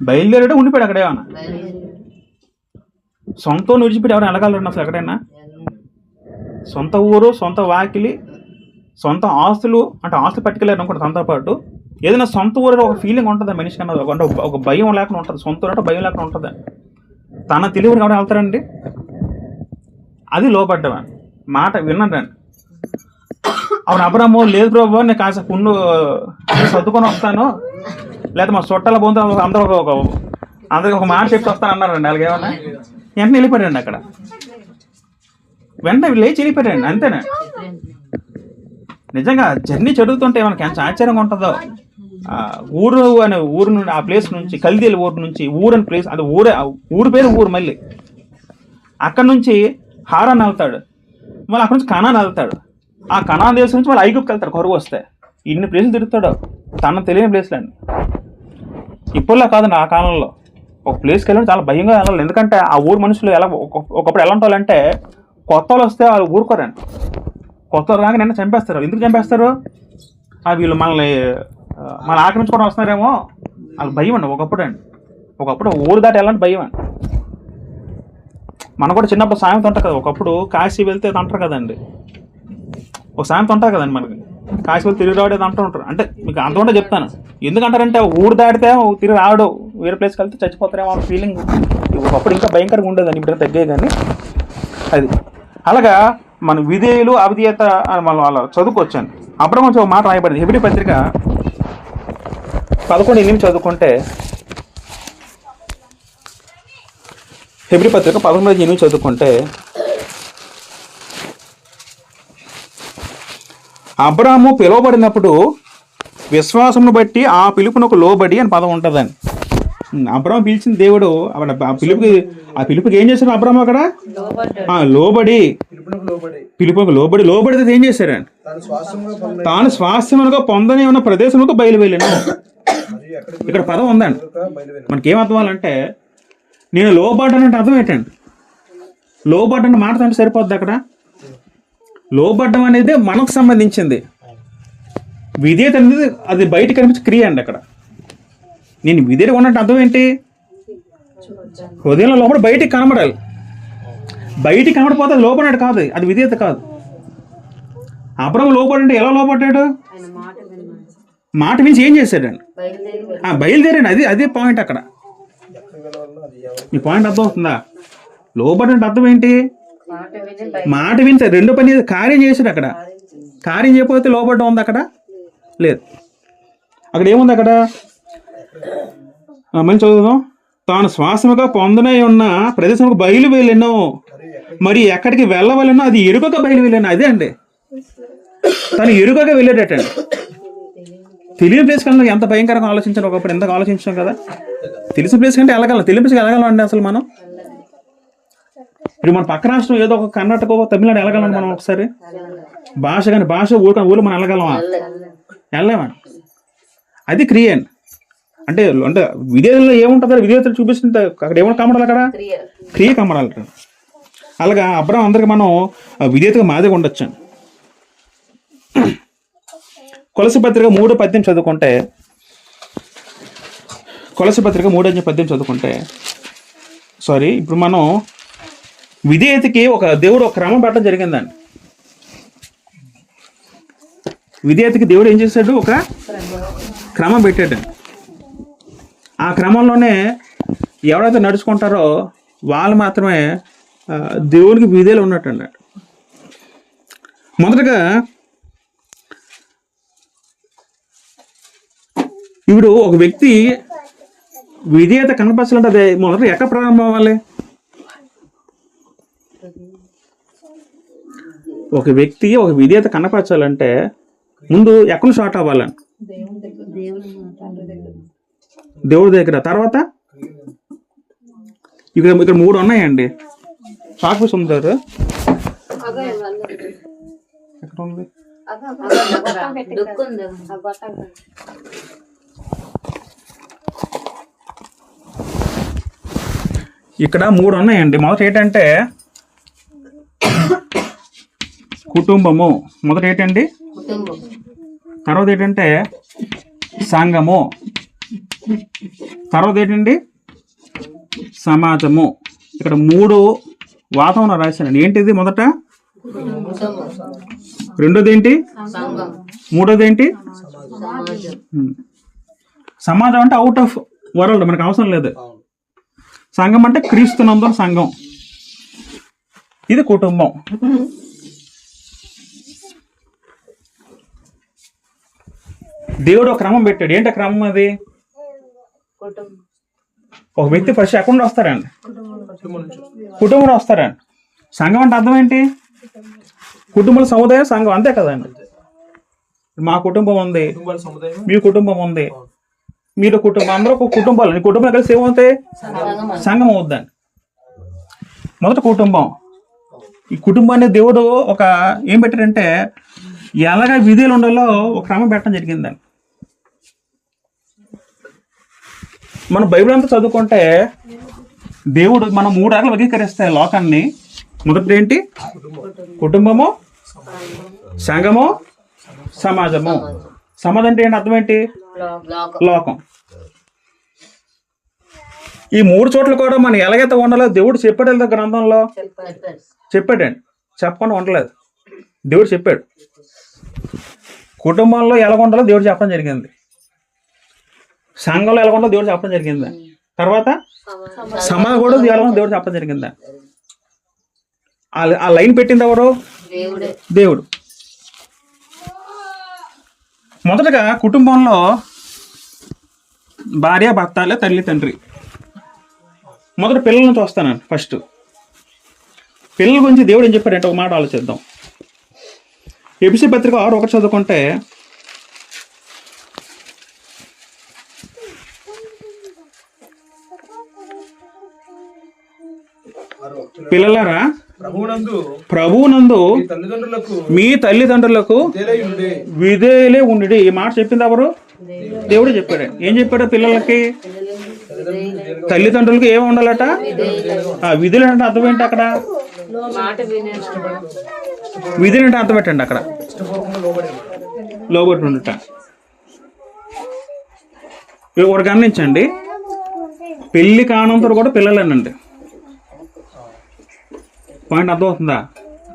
బయలుదేరాడు, ఉండిపోయాడు అక్కడ. ఏమన్నా సొంతం విడిచిపెట్టి ఎవరైనా వెళ్ళగలరు అసలు ఎక్కడైనా? సొంత ఊరు, సొంత వాకిలి, సొంత ఆస్తులు, అంటే ఆస్తులు పట్టుకెళ్ళారు అనుకుంటే తనతో పాటు ఏదైనా సొంత ఊరు ఒక ఫీలింగ్ ఉంటుంది మనిషి కన్నా, అంటే ఒక భయం లేకుండా ఉంటుంది. సొంత ఊరు అంటే భయం లేకుండా ఉంటుంది. తన తెలివిని ఎవరైనా వెళ్తారండి? అది లోపడ్డవా మాట విన్నాడండి. అవును అబ్రాము లేదు ప్రభు నేను కాస్త పుండు సర్దుకొని వస్తాను, లేదా మా చుట్టాల పోతే అందరికి ఒక మాట చెప్పి వస్తాను అన్నారండి. అలాగేమన్నా వెంటనే వెళ్ళిపోయాడండి. అక్కడ వెంటనే లేచి వెళ్ళిపోయాడండి. అంతేనా? నిజంగా జర్నీ చదువుతుంటే మనకి ఎంత ఆశ్చర్యంగా ఉంటుందో. ఊరు అనే ఊరు నుండి, ఆ ప్లేస్ నుంచి, కల్దీల ఊరు నుంచి, ఊరు అనే ప్లేస్, అది ఊరు పేరు ఊరు. మళ్ళీ అక్కడ నుంచి హారాన్ వెళ్తాడు, మళ్ళీ అక్కడ నుంచి కనాన్ వెళ్తాడు. ఆ కనాన్ దేశం నుంచి మళ్ళీ ఐగుప్తుకి వెళ్తాడు. కొరకు వస్తే ఇన్ని ప్లేసులు తిరుగుతాడు, తన తెలియని ప్లేస్లు అండి. ఇప్పుడులా కాదండి, ఆ కాలంలో ఒక ప్లేస్కి వెళ్ళి చాలా భయంగా వెళ్ళాలి. ఎందుకంటే ఆ ఊరు మనుషులు ఒకప్పుడు ఎలా ఉంటారంటే, కొత్త వాళ్ళు వస్తే వాళ్ళు ఊరుకోరండి. కొత్త వాళ్ళు రాగా నిన్న చంపేస్తారు. ఎందుకు చంపేస్తారు? వీళ్ళు మన ఆక్రమించుకోవడం వస్తున్నారేమో వాళ్ళకి భయం అండి. ఒకప్పుడు ఊరు దాటి వెళ్ళాలంటే భయం అండి. మనం కూడా చిన్నప్పుడు సామెత ఉంటుంది కదా, ఒకప్పుడు కాశీ వెళ్తే అంటారు కదండి. ఒక సామెత ఉంటుంది కదండి మనకి, కాశీ వెళ్తే తిరిగి రావడేది అంటూ ఉంటారు. అంటే మీకు అంతకుండా చెప్తాను. ఎందుకంటారంటే ఊరు దాటితే తిరిగి రావడం, వేరే ప్లేస్కి వెళ్తే చచ్చిపోతారేమో అన్న ఫీలింగ్ ఒకప్పుడు ఇంకా భయంకరంగా ఉండేదండి. ఇప్పుడు తగ్గాయి కానీ అది అలాగా. మన విధేయులు అవిధేయత అని మనం అలా చదువుకోవచ్చాను. అబ్రాహాము ఒక మాట రాయబడింది హెబ్రీ పత్రిక 11:8 చదువుకుంటే, హెబ్రీ పత్రిక 11:8 చదువుకుంటే, అబ్రాహాము పిలువబడినప్పుడు విశ్వాసమును బట్టి ఆ పిలుపునకు లోబడి అని పదం ఉంటుందండి. అబ్రాహాము పిలిచిన దేవుడు ఆ పిలుపుకి ఏం చేశారు? అబ్రాహాము అక్కడ లోబడి, పిలుపుకు లోబడితే ఏం చేశారండి? తాను స్వాస్థ్యముగా పొందని ఉన్న ప్రదేశంలో బయలువెళ్ళాను. ఇక్కడ పదం ఉందండి. మనకేం అర్థం అవ్వాలంటే, నేను లోబడ్డానంటే అర్థం ఏంటండి? లోబడ్డ మాట అంటే సరిపోద్ది. అక్కడ లోబడ్డం అనేది మనకు సంబంధించింది. విధేయత అనేది అది బయట కనిపించే క్రియ అండి. అక్కడ నేను విధేయత ఉన్నట్టు అర్థం ఏంటి? హృదయంలో లోపల బయటికి కనబడాలి. బయటికి కనబడిపోతే అది లోపడ్డాడు కాదు, అది విధేయత కాదు. అబ్రాహాము లోపడంటే ఎలా లోపడ్డాడు? మాట విని ఏం చేశాడండి? బయలుదేరాడు. అదే పాయింట్. అక్కడ ఈ పాయింట్ అర్థం అవుతుందా? లోబడంటే అర్థం ఏంటి? మాట విని రెండో పని కార్యం చేశాడు. అక్కడ కార్యం చేయకపోతే లోబడ్డం ఉంది అక్కడ? లేదు. అక్కడ ఏముంది? అక్కడ మంచి చదువుదాం. తాను శ్వాసముగా పొందనై ఉన్న ప్రదేశంకు బయలు వెళ్ళాను, మరి ఎక్కడికి వెళ్ళవలనో అది ఎరుకగా బయలు వెళ్ళాను. అదే అండి, తను ఎరుకగా వెళ్ళేటట్టండి. తెలియని ప్లేస్ కన్నా ఎంత భయంకరంగా ఆలోచించాను. ఒకప్పుడు ఎంతగా ఆలోచించాం కదా. తెలిసిన ప్లేస్ కంటే వెళ్ళగలం, తెలియని ప్లేస్కి వెళ్ళగలం అండి. అసలు మనం ఇప్పుడు మన పక్క రాష్ట్రం ఏదో ఒక కర్ణాటక, తమిళనాడు వెళ్ళగలం మనం ఒకసారి. భాష కానీ భాష ఊరు మనం వెళ్ళగలమా? వెళ్ళలేమా? అది క్రియ అండి. అంటే విధేయతలో ఏముంటుంది? విధేయతలు చూపిస్తుంటే అక్కడ ఏమైనా కమడాలి? అక్కడ క్రియ కమడాలి. అలాగా అబ్రాహాము అందరికి మనం విధేయతగా మాదిరిగా ఉండొచ్చు. కొలస్సీ పత్రిక 3:18 చదువుకుంటే, కొలస్సీ పత్రిక 3:18 చదువుకుంటే, ఇప్పుడు మనం విధేయతకి దేవుడు ఒక క్రమం పెట్టడం జరిగిందండి. విధేయతకి దేవుడు ఏం చేశాడు? ఒక క్రమం పెట్టాడు. ఆ క్రమంలోనే ఎవరైతే నడుచుకుంటారో వాళ్ళు మాత్రమే దేవునికి విధేయులు ఉన్నట్టు అన్నాడు. మొదటగా ఇప్పుడు ఒక వ్యక్తి విధేయత కనపరచాలంటే అదే మొదట ఎక్కడ ప్రారంభం అవ్వాలి? ఒక వ్యక్తి ఒక విధేయత కనపరచాలంటే ముందు ఎక్కడ స్టార్ట్ అవ్వాలని? దేవుడి దగ్గర. తర్వాత ఇక్కడ 3 ఉన్నాయండి. చాక్పీస్ ఉంటారు ఎక్కడ ఉంది? ఇక్కడ 3 ఉన్నాయండి. మొదట ఏంటంటే కుటుంబము. మొదట ఏంటండి? తర్వాత ఏంటంటే సంఘము. తర్వాత ఏంటండి? సమాజము. ఇక్కడ 3 వాతావరణం రాశానండి. ఏంటిది? మొదట రెండోది ఏంటి? మూడోది ఏంటి? సమాజం అంటే అవుట్ ఆఫ్ వరల్డ్, మనకు అవసరం లేదు. సంఘం అంటే క్రీస్తునందు సంఘం. ఇది కుటుంబం. దేవుడు ఒక క్రమం పెట్టాడు. ఏంటి క్రమం అది? ఒక వ్యక్తి ఫస్ట్ ఎక్కడ వస్తారండి? కుటుంబంలో వస్తారండి. సంఘం అంటే అర్థం ఏంటి? కుటుంబ సముదాయం సంఘం, అంతే కదండి. మా కుటుంబం ఉంది, మీ కుటుంబం ఉంది, మీరు కుటుంబం, అందరూ ఒక కుటుంబాలు. కుటుంబం కలిసి ఏమవుతాయి? సంఘం అవుద్దండి. మొదట కుటుంబం. ఈ కుటుంబాన్ని దేవుడు ఒక ఏం పెట్టాడంటే ఎలాగ విధులు ఉండాలో ఒక క్రమం పెట్టడం జరిగిందండి. మన బైబిల్ అంతా చదువుకుంటే దేవుడు మనం 3 రకాలు వర్గీకరిస్తే లోకాన్ని. మొదటి ఏంటి? కుటుంబము, సంఘము, సమాజము. సమాజం అంటే ఏంటి? అర్థం ఏంటి? లోకం. ఈ 3 చోట్ల కూడా మనం ఎలాగైతే ఉండాలో దేవుడు చెప్పాడు. గ్రంథంలో చెప్పాడండి. చెప్పకుండా ఉండలేదు, దేవుడు చెప్పాడు. కుటుంబంలో ఎలా ఉండాలో దేవుడు చెప్పడం జరిగింది. సంఘంలో ఎలా ఉండాలో దేవుడు చెప్పడం జరిగింది. తర్వాత సమాజం కూడా ఎలా ఉండాలో దేవుడు చెప్పడం జరిగింది. ఆ లైన్ పెట్టింది ఎవరు? దేవుడు. మొదటగా కుటుంబంలో భార్య, భర్త, తల్లి, తండ్రి. మొదట పిల్లల నుంచి వస్తానండి. ఫస్ట్ పిల్లల గురించి దేవుడు ఏం చెప్పాడంటే ఒక మాట ఆలోచిద్దాం. ఎఫెసీ పత్రిక 6:1 చదువుకుంటే, పిల్లలారా ప్రభువునందు మీ తల్లిదండ్రులకు విధేయులే ఉండి. ఈ మాట చెప్పింది ఎవరు? దేవుడు చెప్పాడు. ఏం చెప్పాడు? పిల్లలకి తల్లిదండ్రులకు ఏమి ఉండాలట? విధులు అంటే అర్థం ఏంటి? అక్కడ విధులు అంటే అర్థం ఏంటండి? అక్కడ లోబడి ఉండట. ఒకటి గమనించండి, పెళ్లి కానంతరు కూడా పిల్లలేనండి. పాయింట్ అర్థమవుతుందా?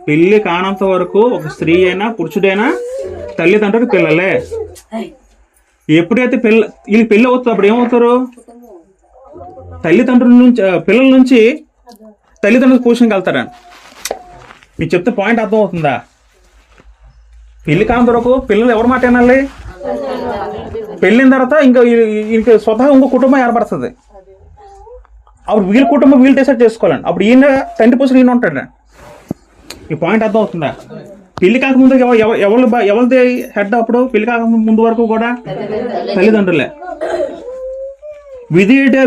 పెళ్లి కానంత వరకు ఒక స్త్రీ అయినా పురుషుడైనా తల్లిదండ్రులకు పిల్లలే. ఎప్పుడైతే వీళ్ళకి పెళ్ళి అవుతుంది అప్పుడు ఏమవుతారు? తల్లిదండ్రుల నుంచి, పిల్లల నుంచి తల్లిదండ్రుల పొజిషన్కి వెళ్తారండి. మీకు చెప్తే పాయింట్ అర్థమవుతుందా? పెళ్లి కానంత వరకు పిల్లలు ఎవరి మాట వినాలి? పెళ్ళిన తర్వాత ఇంకా స్వతహా ఇంకో కుటుంబం ఏర్పడుతుంది. అప్పుడు వీళ్ళ కుటుంబం వీళ్ళు డిసైడ్ చేసుకోవాలండి. అప్పుడు ఈయన తండ్రి పొజిషన్ ఈయన ఉంటాడు. ఈ పాయింట్ అర్థం అవుతుందా? పెళ్లి కాకముందు ఎవరిది హెడ్? అప్పుడు పెళ్లి కాకముందు వరకు కూడా తల్లిదండ్రులే.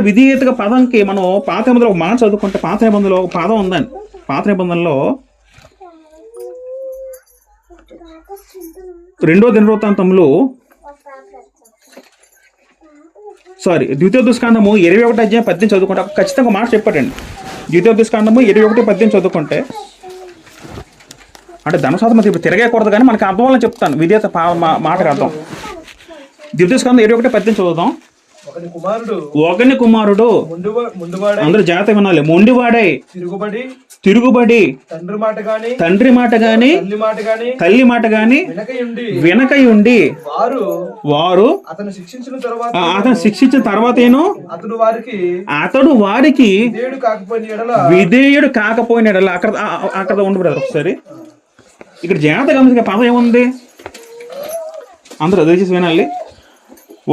విధేయతగా పదంకి మనం పాత నిబంధనలో ఒక మాట చదువుకుంటే, పాత నిబంధనలో ఒక పదం ఉందండి. పాత నిబంధనలో 2వ దినవృత్తాంతంలో ద్వితీయోపదేశకాండము 21:18 చదువుకుంటే ఖచ్చితంగా మాట చెప్పాడండి. ద్వితీయోపదేశకాండము 21:18 చదువుకుంటే, అంటే ధనశాతం ఇప్పుడు తిరగకూడదు కానీ మనకి అర్థం వల్ల చెప్తాను. విధేయత మాటకు అర్థం. ద్వితీయోపదేశకాండం 21:18 చదువుదాం. ఒకని కుమారుడు అందరూ జాగ్రత్త వినాలి. మొండివాడై తిరుగుబడి తండ్రి మాట గాని తల్లి మాట గాని వెనకై ఉండి వారు అతను శిక్షించిన తర్వాతేను అతడు వారికి విధేయుడు కాకపోయిన ఎడల. అక్కడ ఉండు బ్రదర్ ఒకసారి. ఇక్కడ జాగ్రత్త గమనించే పదం ఏముంది, అందరూ దయచేసి వినాలి.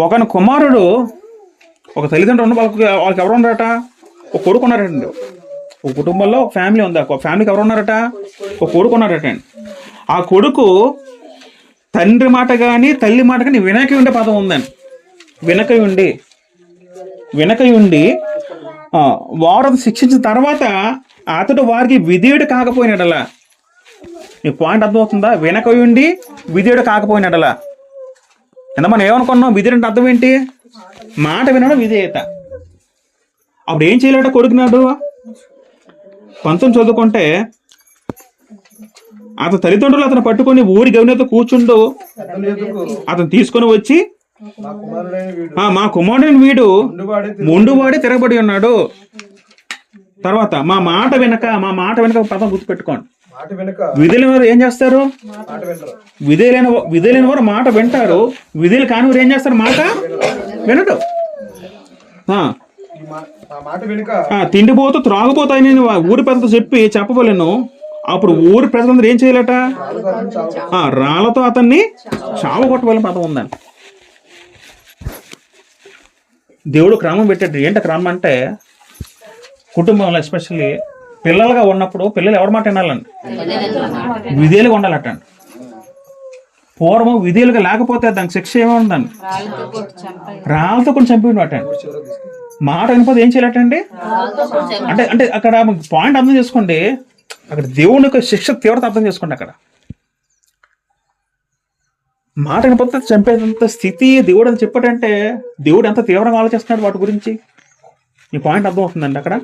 ఒకని కుమారుడు, ఒక తల్లిదండ్రులు ఉన్న వాళ్ళకి ఎవరు ఉన్నారట? ఒక కొడుకు ఉన్నారటండి. ఒక కుటుంబంలో ఒక ఫ్యామిలీ ఉంది, ఒక ఫ్యామిలీకి ఎవరు ఉన్నారట? ఒక కొడుకు ఉన్నారటండి. ఆ కొడుకు తండ్రి మాట కానీ తల్లి మాట కానీ వినక ఉండే పదం ఉందండి. వినక ఉండి వారు శిక్షించిన తర్వాత అతడు వారికి విధేయుడు కాకపోయినడలా. నీకు పాయింట్ అర్థమవుతుందా? వినక ఉండి విధేయుడు కాకపోయినడలా. ఎంత మనం ఏమనుకున్నాం? విధేయుడు అంటే అర్థం ఏంటి? మాట వినడం విధేయత. అప్పుడు ఏం చేయలేట కొడుకున్నాడు? 19 చదువుకుంటే అతని తల్లిదండ్రులు అతను పట్టుకొని ఊరి గవినతో కూర్చుండు. అతను తీసుకొని వచ్చి, మా కుమారుడైన వీడు మొండువాడే తిరగబడి ఉన్నాడు. తర్వాత మా మాట వెనక పదం గుర్తుపెట్టుకోండి. విధులైన వారు ఏం చేస్తారు? విధులైన వారు మాట వింటారు. విధులు కాని వారు ఏం చేస్తారు? మాట వినడు. తిండిపోతూ త్రాగుపోతాయి నేను ఊరి పెద్దతో చెప్పవలేను. అప్పుడు ఊరి ప్రజలందరూ ఏం చేయాలట? రాళ్లతో అతన్ని చావగొట్టవలని పదం ఉందండి. దేవుడు క్రమం పెట్టాడు. ఏంట క్రమం అంటే, కుటుంబంలో ఎస్పెషల్లీ పిల్లలుగా ఉన్నప్పుడు పిల్లలు ఎవరి మాట వినాలండి? విధేయులుగా ఉండాలటండి. పూర్వం విధేయులుగా లేకపోతే దానికి శిక్ష ఏముందండి? రాళ్ళతో కొన్ని చంపినట్టండి. మాట వినకపోతే ఏం చేయాలటండి? అంటే అక్కడ పాయింట్ అర్థం చేసుకోండి. అక్కడ దేవుని యొక్క శిక్ష తీవ్రత అర్థం చేసుకోండి. అక్కడ మాట వినకపోతే చంపేంత స్థితి దేవుడు అని చెప్పాడంటే దేవుడు ఎంత తీవ్రంగా ఆలోచిస్తున్నాడు వాటి గురించి. ఈ పాయింట్ అర్థం అవుతుందండి. అక్కడ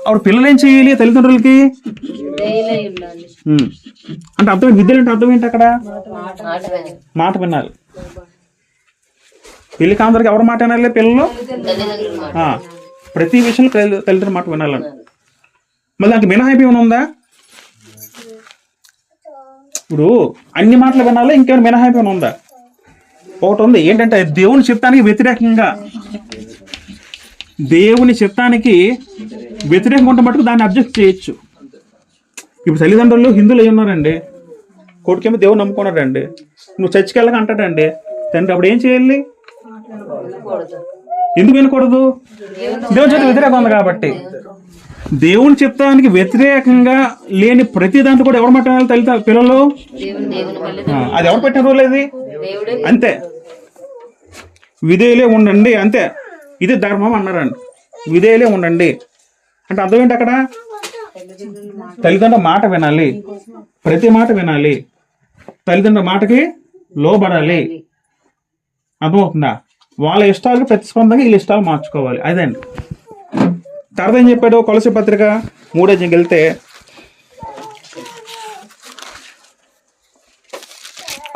అప్పుడు పిల్లలు ఏం చేయాలి? తల్లిదండ్రులకి అంటే అర్థం విద్యలు అంటే అర్థం ఏంటి? అక్కడ మాట వినాలి. పెళ్లి కాందరికి ఎవరి మాట వినాలి? పిల్లలు ప్రతి విషయంలో తల్లిదండ్రుల మాట వినాలని. మళ్ళీ దానికి మినహాయింపు ఏమైనా ఉందా? ఇప్పుడు అన్ని మాటలు వినాలి, ఇంకేమైనా మినహాయింపు ఏమైనా ఉందా? ఒకటి ఉంది. ఏంటంటే దేవుని చిత్తానికి వ్యతిరేకంగా ఉంటే మటుకు దాన్ని అబ్జెక్ట్ చేయొచ్చు. ఇప్పుడు తల్లిదండ్రులు హిందువులు అయి ఉన్నారండి, కొడుకేమో దేవుని నమ్ముకున్నాడండి, నువ్వు చర్చికి వెళ్ళక అంటాడండి తండ్రి. అప్పుడు ఏం చేయాలి? ఎందుకు వినకూడదు? దేవుని చేత వ్యతిరేకం ఉంది కాబట్టి. దేవుని చిత్తానికి వ్యతిరేకంగా లేని ప్రతి దాంట్లో కూడా ఎవరు మాట పిల్లలు? అది ఎవరు పెట్టిన రూల్? అది అంతే. విధేయులే ఉండండి, అంతే. ఇది ధర్మం అన్నారండి. విధేయులే ఉండండి అంటే అర్థం ఏంటి? అక్కడ తల్లిదండ్రుల మాట వినాలి, ప్రతి మాట వినాలి, తల్లిదండ్రుల మాటకి లోబడాలి. అర్థమవుతుందా? వాళ్ళ ఇష్టాలకు ప్రతిస్పందంగా వీళ్ళ ఇష్టాలు మార్చుకోవాలి. అదండి. తర్వాత ఏం చెప్పాడు? కొలసీ పత్రిక 3 వెళ్తే,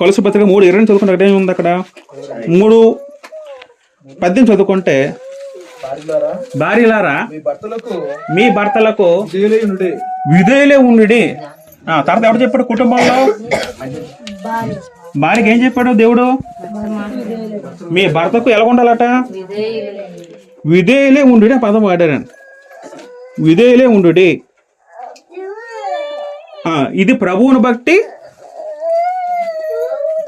కొలసీ పత్రిక 3:20 చదువుకుంటే అక్కడ ఏముంది? అక్కడ 3:18 చదువుకుంటే, భార్యలారా మీ భర్తలకు విధేయులే ఉండుడి. తర్వాత ఎవరు చెప్పాడు? కుటుంబంలో భార్యకి ఏం చెప్పాడు దేవుడు? మీ భర్తకు ఎలా ఉండాలట? విధేయులే ఉండుడి ఆ పదం వాడారండి. విధేయులే ఉండుడి. ఇది ప్రభువుని బట్టి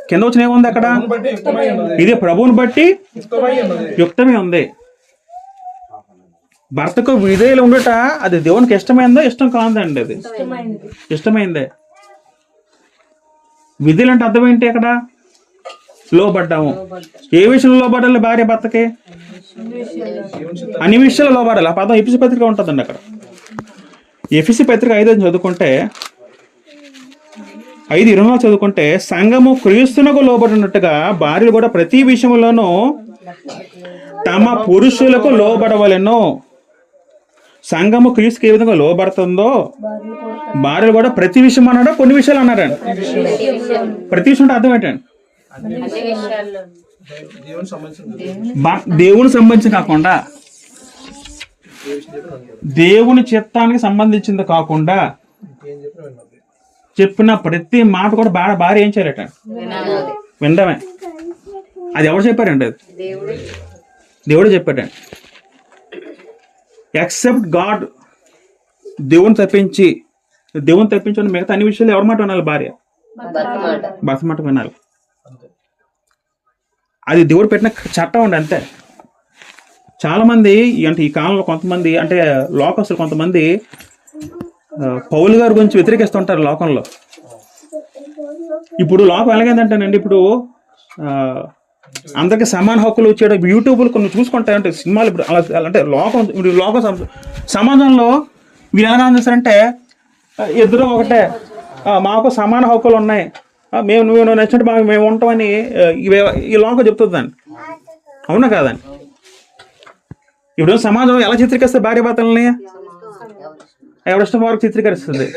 కింద వచ్చిన ఏముంది అక్కడ? ఇది ప్రభువుని బట్టి యుక్తమే ఉంది. భర్తకు విధేయులు ఉండట అది దేవునికి ఇష్టమైందో ఇష్టం కాదండి. అది ఇష్టమైందే. విధులు అంటే అర్థం ఏంటి? అక్కడ లోబడ్డాము. ఏ విషయంలో లోబడాలి? భార్య భర్తకి అన్ని విషయాలు లోబడాలి. ఆ పదం ఎఫెసీ పత్రిక ఉంటుందండి. అక్కడ ఎఫెసీ పత్రిక 5 చదువుకుంటే, 5:20 చదువుకుంటే, సంఘము క్రీస్తునకు లోబడినట్టుగా భార్యలు కూడా ప్రతి విషయంలోనూ తమ పురుషులకు లోబడవలెను. సంఘము క్రీస్తుకి ఏ విధంగా లోబడుతుందో భార్యలు కూడా ప్రతి విషయం అన్నాడు. కొన్ని విషయాలు అన్నారండి. ప్రతి విషయం అంటే అర్థం ఏంటండి? దేవుని సంబంధించి కాకుండా, దేవుని చిత్తానికి సంబంధించింది కాకుండా చెప్పిన ప్రతి మాట కూడా భార్య ఏం చేయాలట? వినడమే. అది ఎవరు చెప్పారండి? అది దేవుడు చెప్పాడండి. ఎక్సెప్ట్ గాడ్, దేవుని తప్పించి దేవుని తప్పించుకుని మిగతా అన్ని విషయాలు ఎవరి మాట వినాలి? భార్య భర్త మాట వినాలి. అది దేవుడు పెట్టిన చట్టం అండి, అంతే. చాలా మంది అంటే ఈ కాలంలో కొంతమంది అంటే లోకస్తులు కొంతమంది పౌలు గారి గురించి వ్యతిరేకిస్తుంటారు లోకంలో. ఇప్పుడు లోకం ఎలాగైందంటేనండి, ఇప్పుడు అందరికి సమాన హక్కులు వచ్చేట యూట్యూబ్లు కొన్ని చూసుకుంటాయంటే సినిమాలు ఇప్పుడు అలా అంటే లోక సమాజంలో వీళ్ళు ఎలా చేస్తారంటే ఇద్దరు ఒకటే, మాకు సమాన హక్కులు ఉన్నాయి, నువ్వు నచ్చినట్టు మాకు మేము ఉంటామని ఈ లోకం చెప్తుందండి. అవునా కాదండి? ఇప్పుడు సమాజం ఎలా చిత్రీకరిస్తే భార్య భర్తలని ఎవరిష్టం వరకు చిత్రీకరిస్తుంది.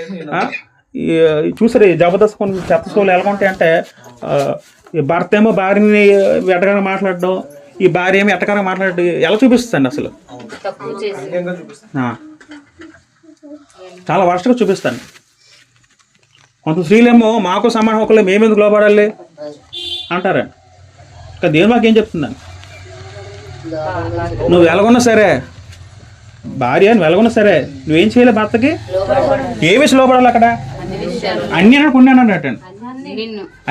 చూసారు జబర్దస్త్ కొన్ని చెత్త షోలు ఎలా ఉంటాయంటే భర్త ఏమో భార్యని ఎట్టగానే మాట్లాడడం, ఈ భార్య ఏమో ఎట్టగానే మాట్లాడడం ఎలా చూపిస్తుంది అసలు. చాలా వర్షగా చూపిస్తాను. కొంత స్త్రీలేమో మాకు సమాన హక్కులే, మేమెందుకు లోపడాలి అంటారా. ఇంకా దేవుడు మాకేం చెప్తుందని, నువ్వు ఎలాగొన్నా సరే భార్య నువ్వు ఎలాగొన్నా సరే నువ్వేం చేయాలి? భర్తకి ఏ విషయం లోపడాలి? అక్కడ అన్నీ అన్నాడు, కొన్ని అన్నాడు అటండి,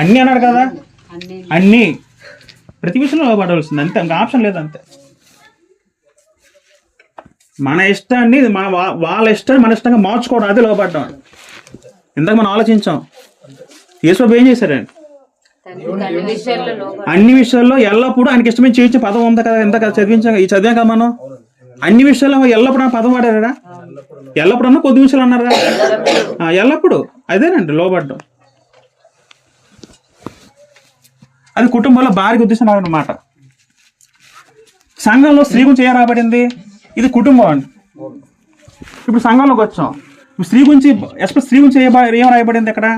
అన్నీ అన్నాడు కదా, అన్నీ ప్రతి విషయంలో లోపడవలసింది, అంతే. ఇంకా ఆప్షన్ లేదు, అంతే. మన ఇష్టాన్ని వాళ్ళ ఇష్టాన్ని మన ఇష్టంగా మార్చుకోవడం, అదే లోపడ్డం. ఇందాక మనం ఆలోచించాం యేసు ఏం చేశారండి? అన్ని విషయాల్లో ఎల్లప్పుడూ ఆయనకి ఇష్టమైన చేయించే పదం ఉంది కదా, ఎంత చదివించాం, ఈ చదివాం కదా మనం. అన్ని విషయాల్లో ఎల్లప్పుడూ ఆ పదం వాడారా? ఎల్లప్పుడు అన్నా కొద్ది విషయాలు అన్నారా? ఎల్లప్పుడు అదేనండి లోబడ్డం. అది కుటుంబంలో భార్య ఉద్దేశం అన్నమాట. సంఘంలో స్త్రీ గురించి ఏం రాబడింది? ఇది కుటుంబం అండి. ఇప్పుడు సంఘంలోకి వచ్చాం, స్త్రీ గురించి స్త్రీ గురించి ఏం రాయబడింది అక్కడ?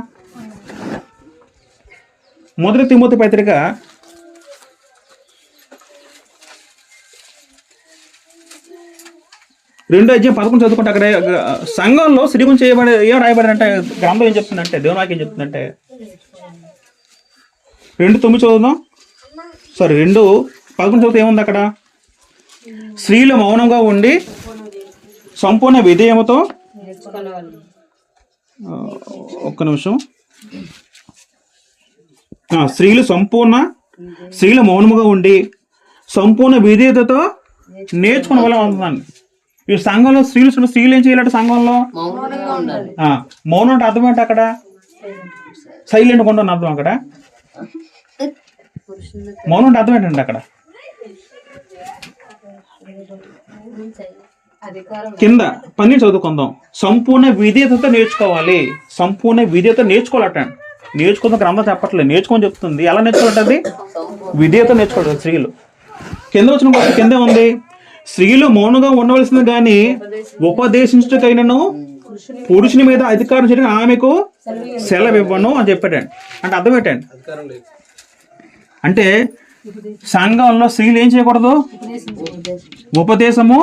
మొదటి తిమోతి పత్రిక 2:11 చదువుకుంటే అక్కడ సంఘంలో స్త్రీ గురించి ఏం రాయబడి అంటే గ్రంథం ఏం చెప్తుందంటే, దేవుని వాక్యం ఏం చెప్తుందంటే 2:9 చదువుదాం. 2:11 చదివితే ఏముంది అక్కడ? స్త్రీలు మౌనంగా ఉండి సంపూర్ణ విధేయముతో, ఒక్క నిమిషం, స్త్రీలు మౌనముగా ఉండి సంపూర్ణ విధేయతతో నేర్చుకునే వల్ల ఉంటుందండి. ఈ సంఘంలో స్త్రీలు ఏం చేయాలంటే సంఘంలో మౌనం అంటే అర్థం ఏంటి? అక్కడ సైలెంట్ ఉండని అర్థం. అక్కడ మౌనం అంటే అర్థం ఏంటండి? అక్కడ కింద 12 చదువుకుందాం. సంపూర్ణ విధేయతతో నేర్చుకోవాలి. సంపూర్ణ విధేయత నేర్చుకోవాలట. నేర్చుకుందాం గ్రంథం చెప్పట్లేదు, నేర్చుకొని చెప్తుంది. ఎలా నేర్చుకోవాలంటే విధేయత నేర్చుకోవాలి స్త్రీలు. కింద వచ్చిన కిందే ఉంది, స్త్రీలు మౌనంగా ఉండవలసింది కానీ ఉపదేశించటకైనను పురుషుని మీద అధికారం చేయడం ఆమెకు సెలవు ఇవ్వను అని చెప్పాడండి. అంటే అర్థం ఏంటండి? అంటే సంఘంలో స్త్రీలు ఏం చేయకూడదు? ఉపదేశము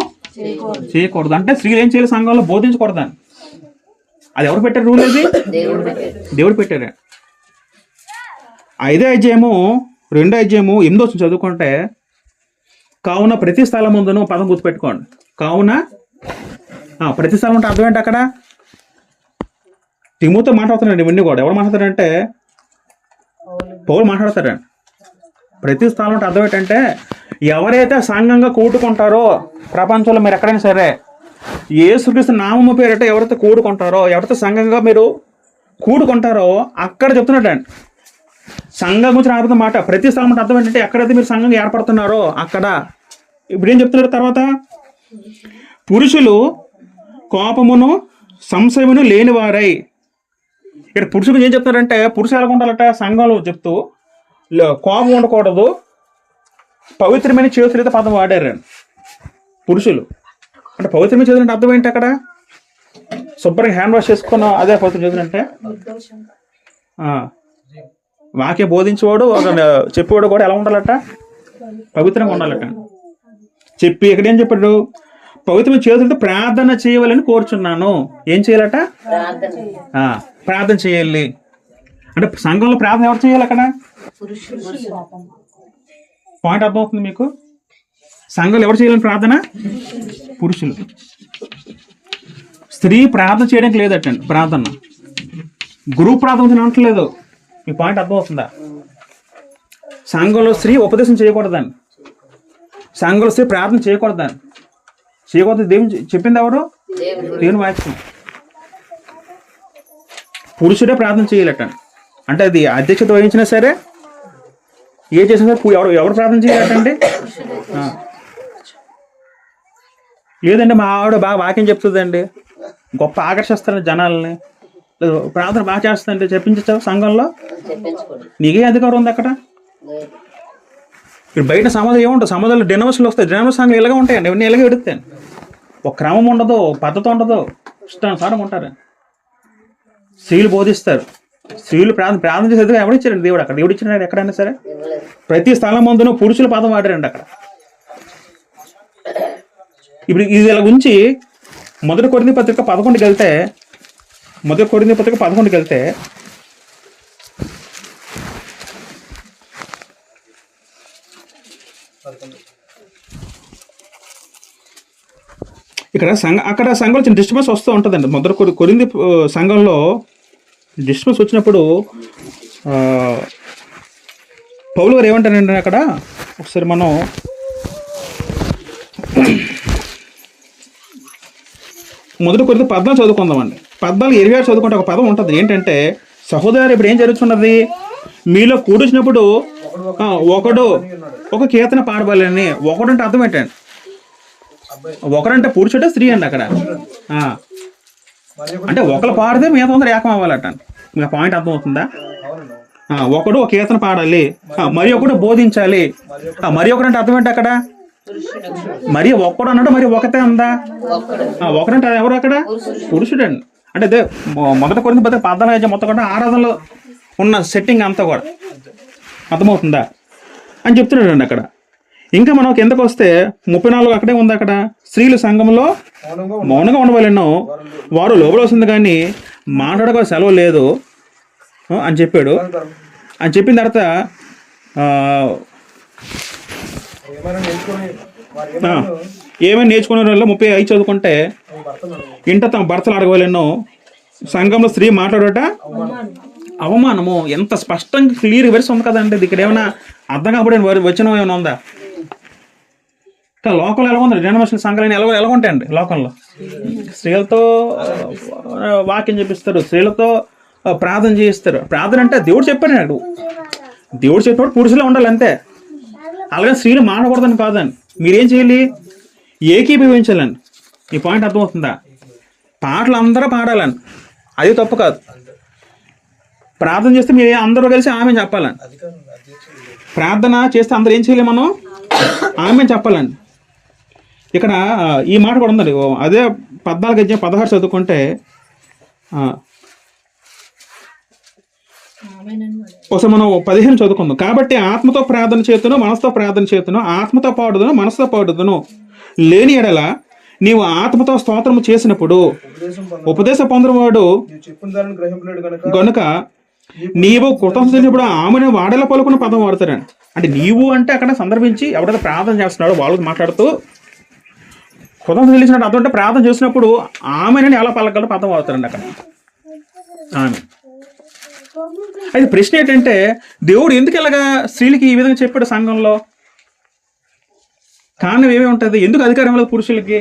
చేయకూడదు. అంటే స్త్రీలు ఏం చేయాలి? సంఘంలో బోధించకూడదని. అది ఎవరు పెట్టారు రూల్? అది దేవుడు పెట్టారు. 5వ అధ్యాయము 2వ అధ్యాయము 8వ చదువుకుంటే, కావున ప్రతి స్థలం ముందును పదం గుర్తుపెట్టుకోండి. కావున ప్రతి స్థలం అంటే అర్థం ఏంటి? అక్కడ తిమోతితో మాట్లాడుతున్నాడు. ఇవన్నీ కూడా ఎవరు మాట్లాడతారంటే పౌలు మాట్లాడతారండి. ప్రతి స్థలం అంటే అర్థం ఏంటంటే ఎవరైతే సంఘంగా కూడుకుంటారో ప్రపంచంలో మీరు ఎక్కడైనా సరే యేసుక్రీస్తు నామము పేరిట ఎవరైతే కూడుకుంటారో, ఎవరైతే సంఘంగా మీరు కూడుకుంటారో అక్కడ చెప్తున్నాడండి. సంఘం గురించి రాబోతున్న మాట ప్రతి స్థలం అంటే అర్థం ఏంటంటే ఎక్కడైతే మీరు సంఘంగా ఏర్పడుతున్నారో అక్కడ. ఇప్పుడు ఏం చెప్తున్నాడు తర్వాత? పురుషులు కోపమును సంశయమును లేనివారై. ఇక్కడ పురుషులు ఏం చెప్తున్నారంటే పురుషులు ఎలా ఉండాలట సంఘంలో చెప్తూ, కోపం ఉండకూడదు, పవిత్రమైన చేతులైతే పదం వాడారు పురుషులు. అంటే పవిత్రమైన చేతులు అంటే అర్థం ఏంటి? అక్కడ శుభ్రంగా హ్యాండ్ వాష్ చేసుకున్న అదే పవిత్ర చేతులు అంటే. వాక్యం బోధించేవాడు చెప్పేవాడు కూడా ఎలా ఉండాలట? పవిత్రంగా ఉండాలట. చెప్పి ఇక్కడ ఏం చెప్పాడు? పవిత్రమైన చేతులతో ప్రార్థన చేయవాలని కోరుచున్నాను. ఏం చేయాలట? ప్రార్థన చేయాలి. అంటే సంఘంలో ప్రార్థన ఎవరు చేయాలి? అక్కడ పాయింట్ అర్థమవుతుంది మీకు? సంఘంలో ఎవరు చేయాలని ప్రార్థన? పురుషులు. స్త్రీ ప్రార్థన చేయడానికి లేదటండి. ప్రార్థన గ్రూప్ ప్రార్థన అనట్లేదు. ఈ పాయింట్ అర్థమవుతుందా? సంఘంలో స్త్రీ ఉపదేశం చేయకూడదని, సంఘంలో స్త్రీ ప్రార్థన చేయకూడదని, చేయకూడదు దేవుని చెప్పింది ఎవరు? దేవుని వాక్యం. పురుషుడే ప్రార్థన చేయాలటండి. అంటే అది అధ్యక్షత వహించినా సరే, ఏ చేసినా సరే ఎవరు ప్రార్థన చేయాలటండి? లేదండి మా ఆవిడ బాగా వాక్యం చెప్తుందండి, గొప్ప ఆకర్షిస్తారు జనాలని, ప్రార్థన బాగా చేస్తుందంటే చెప్పించచ్చు సంఘంలో? నీకే అధికారం ఉంది అక్కడ? ఇప్పుడు బయట సమాజం ఏముంటుంది? సమాజంలో డినోవర్స్లు వస్తాయి, డినోవర్స్ సంఘాలు ఇలాగే ఉంటాయండి. ఇవన్నీ ఇలాగే ఎడుతాయి. ఒక క్రమం ఉండదు, పద్ధతి ఉండదు, ఇష్టానుసారం ఉంటారు. స్త్రీలు బోధిస్తారు, స్త్రీలు ప్రార్థన చేసేది ఎవరిచ్చారండి? దేవుడు అక్కడ దేవుడు ఇచ్చినాడు ఎక్కడైనా సరే. ప్రతి స్థలం ముందును పురుషుల పదం వాడారండి అక్కడ. ఇప్పుడు ఇది ఇలా ఉంచి మొదటి కొరింథీ పత్రిక 11కి వెళ్తే, మొదటి కొరింథీ పత్రిక 11కి వెళ్తే ఇక్కడ అక్కడ సంఘంలో చిన్న డిస్టర్బెన్స్ వస్తూ ఉంటుందండి. మొదటి కొరింథీ సంఘంలో డిస్టర్బెన్స్ వచ్చినప్పుడు పౌలు గారు ఏమంటారండి అక్కడ? ఒకసారి మనం మొదటి కొరింథీ 14 చదువుకుందామండి. 14:26 చదువుకుంటే ఒక పదం ఉంటుంది. ఏంటంటే, సహోదరు ఇప్పుడు ఏం జరుగుతున్నది? మీలో కూర్చున్నప్పుడు ఒకడు ఒక కీర్తన పాడబలని. ఒకడు అంటే అర్థం ఏంటండి? ఒకడంటే పురుషుడే, స్త్రీ అండి అక్కడ. అంటే ఒకరు పాడితే మిగతా అందరూ ఏకం అవ్వాలట. మీకు పాయింట్ అర్థమవుతుందా? ఒకడు ఒక కీర్తన పాడాలి, మరి ఒకడు బోధించాలి. మరి ఒకడు అంటే అర్థం ఏంటి అక్కడ? మరి ఒక్కడు అన్నాడు, మరి ఒకటే ఉందా? ఒకడంటే ఎవరు అక్కడ? పురుషుడండి. అంటే అదే మొదట కొరింథీ పత్రిక 14 మొత్తం కూడా ఆరాధనలో ఉన్న సెట్టింగ్ అంతా కూడా అర్థమవుతుందా అని చెప్తున్నాడండి అక్కడ. ఇంకా మనం కిందకు వస్తే 34 అక్కడే ఉంది. అక్కడ స్త్రీలు సంఘంలో మౌనంగా ఉండవాలెన్నో, వారు లోబడవలసింది కానీ మాట్లాడక సెలవు లేదు అని చెప్పాడు. అని చెప్పిన తర్వాత ఏమైనా నేర్చుకునే వాళ్ళు 35 చదువుకుంటే, ఇంట తమ భర్తలు అడగవాలెన్నో, సంఘంలో స్త్రీ మాట్లాడట అవమానము. ఎంత స్పష్టంగా క్లియర్ వెర్స్ ఉంది కదండి. ఇక్కడ ఏమైనా అర్థం కాకపోతే వచ్చిన ఏమైనా ఉందా? లోకంలో ఎలా ఉంది? జనమర్షుల సంఘాలు ఎలా ఉంటాయండి? లోకంలో స్త్రీలతో వాక్యం చెప్పిస్తారు, స్త్రీలతో ప్రార్థన చేయిస్తారు. ప్రార్థన అంటే దేవుడు చెప్పాడు, దేవుడు చెప్పాడు పురుషులే ఉండాలి అంతే. అలాగే స్త్రీలు మాట్లాడకూడదని కాదండి. మీరేం చేయాలి? ఏకీభవించాలండి. ఈ పాయింట్ అర్థమవుతుందా? పాటలు అందరూ పాడాలని, అది తప్పు కాదు. ప్రార్థన చేస్తే మీరు అందరూ కలిసి ఆమె చెప్పాలండి. ప్రార్థన చేస్తే అందరూ ఏం చేయాలి? మనం ఆమె చెప్పాలండి. ఇక్కడ ఈ మాట కూడా ఉందండి. అదే 14:16 చదువుకుంటే, ఒకసారి మనం 15 చదువుకుందాం. కాబట్టి ఆత్మతో ప్రార్థన చేతును, మనసుతో ప్రార్థన చేతును, ఆత్మతో పాడుదును, మనసుతో పాడుదును. లేని ఎడల నీవు ఆత్మతో స్తోత్రము చేసినప్పుడు ఉపదేశం పొందినవాడు గనుక నీవు కృతజ్ఞత చేసినప్పుడు ఆమెను వాడేలా పలుకున్న పదం వాడతారండి. అంటే నీవు అంటే అక్కడ సందర్భించి ఎవరైతే ప్రార్థన చేస్తున్నాడో వాళ్ళతో మాట్లాడుతూ కృతజ్ఞత తెలిసినట్టు అదంటే ప్రార్థన చేసినప్పుడు ఆమెను ఎలా పలకగల పదం వాడతారండి అక్కడ ఆమె. అయితే ప్రశ్న ఏంటంటే, దేవుడు ఎందుకు ఇలాగా స్త్రీలకి ఈ విధంగా చెప్పాడు సంఘంలో? కారణం ఏమేమి ఉంటుంది? ఎందుకు అధికారం లేదు పురుషులకి?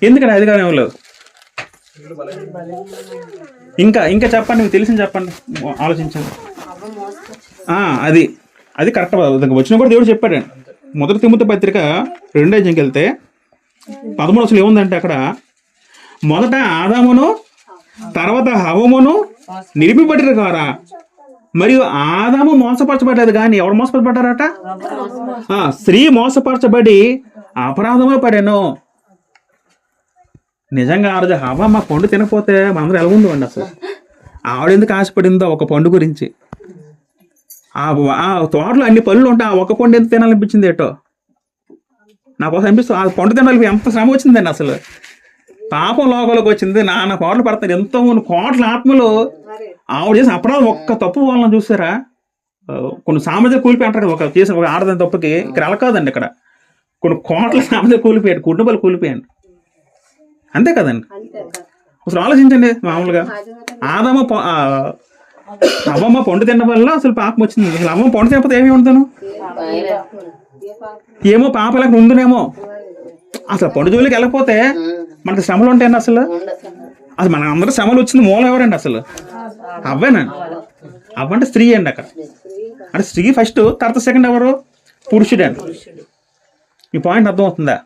ఎందుకని అధికారం లేదు? ఇంకా చెప్పండి, మీకు తెలిసింది చెప్పండి, ఆలోచించండి. అది కరెక్ట్ వచ్చిన కూడా దేవుడు చెప్పాడండి. మొదటి తిమోతి పత్రిక 2:5 వెళ్తే 13 అసలు ఏముందంటే అక్కడ, మొదట ఆదామును తర్వాత హవ్వమును నిర్మిపడిన ద్వారా మరియు ఆదాము మోసపరచబడ్డది కానీ ఎవరు మోసపరచబడ్డారట? స్త్రీ మోసపరచబడి అపరాధమే పడాను. నిజంగా ఆ రోజు హవ్వ మా పండు తినకపోతే మనందరూ ఎలా ఉందండి? అసలు ఆవిడ ఎందుకు ఆశపడిందో ఒక పండు గురించి. ఆ తోటలో అన్ని పళ్ళు ఉంటాయి, ఆ ఒక్క పండు ఎంత తినాలనిపించింది ఏటో నాకోసం అనిపిస్తుంది. ఆ పండు తినాలి ఎంత శ్రమ వచ్చిందండి. అసలు పాపం లోకంలోకి వచ్చింది, నాన్న కోటలు పడతారు, ఎంతో కోట్ల ఆత్మలు ఆవిడ చేసిన అపరాధం ఒక్క తప్పు వాళ్ళని చూసారా? కొన్ని సామాజిక కూలిపోయి అంటారు కదా, చేసిన ఒక ఆడదాని తప్పుకి. ఇక్కడ అలా కాదండి, ఇక్కడ కొన్ని కోట్ల సామాజిక కూలిపోయాడు, కుటుంబాలు కూలిపోయాడు. అంతే కదండి. అసలు ఆలోచించండి మామూలుగా అవ్వమ్మ పండు తిన్న వల్ల అసలు పాపం వచ్చింది. అసలు అవ్వమ్మ పండు తినకపోతే ఏమి ఉంటాను, ఏమో పాపలకు ఉండునేమో. అసలు పండు జోలికి వెళ్ళకపోతే మనకి శ్రమలు ఉంటాయండి. అసలు మన అందరూ శ్రమలు వచ్చింది మూలం ఎవరండి? అసలు అవ్వేనండి. అవ్వ అంటే స్త్రీ అండి. అక్కడ అంటే స్త్రీ ఫస్ట్, తర్వాత సెకండ్ ఎవరు? పురుషుడు అండి. ఈ పాయింట్ అర్థం అవుతుందా?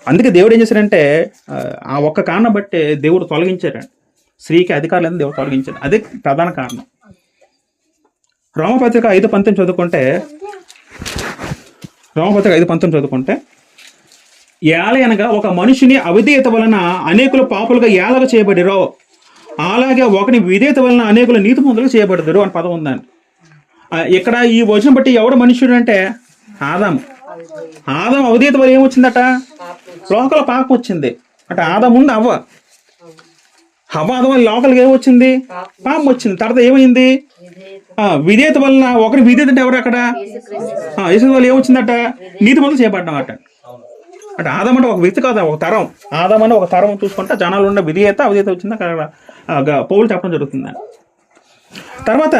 అందుకే దేవుడు ఏం చేశారంటే ఆ ఒక్క కారణం బట్టి దేవుడు తొలగించారండి. స్త్రీకి అధికారులు దేవుడు తొలగించారు. అదే ప్రధాన కారణం. రోమపత్రిక 5:19 చదువుకుంటే, రోమపత్రిక 5:19 చదువుకుంటే, ఏలయనగా ఒక మనిషిని అవిధేయత వలన అనేకులు పాపులుగా ఏలగ చేయబడిరో, అలాగే ఒకని విధేయత వలన అనేకులు నీతిమంతులుగా చేయబడతారు అని పదం ఉందండి. ఇక్కడ ఈ వచనం బట్టి ఎవడు మనుష్యుడు అంటే ఆదాము. ఆదాము అవిధేయత వల్ల ఏమొచ్చిందట? లోకల పాపం వచ్చింది. అంటే ఆదాము ముందు అవ్వ వల్ల లోకలకి ఏమొచ్చింది? పాపం వచ్చింది. తర్వాత ఏమైంది? విధేయత వలన ఒకరి విధేయత అంటే ఎవరు? అక్కడ యేసు వల్ల ఏమొచ్చిందట? నీతిమంతులు చేయబడ్డామట. అంటే ఆదాం అంటే ఒక వ్యక్తి కాదు, ఒక తరం. ఆదాం అంటే ఒక తరం చూసుకుంటే జనాలు ఉన్న విధేయత అవిధేయత వచ్చింది అక్కడ పౌలు చెప్పడం జరుగుతుంది. తర్వాత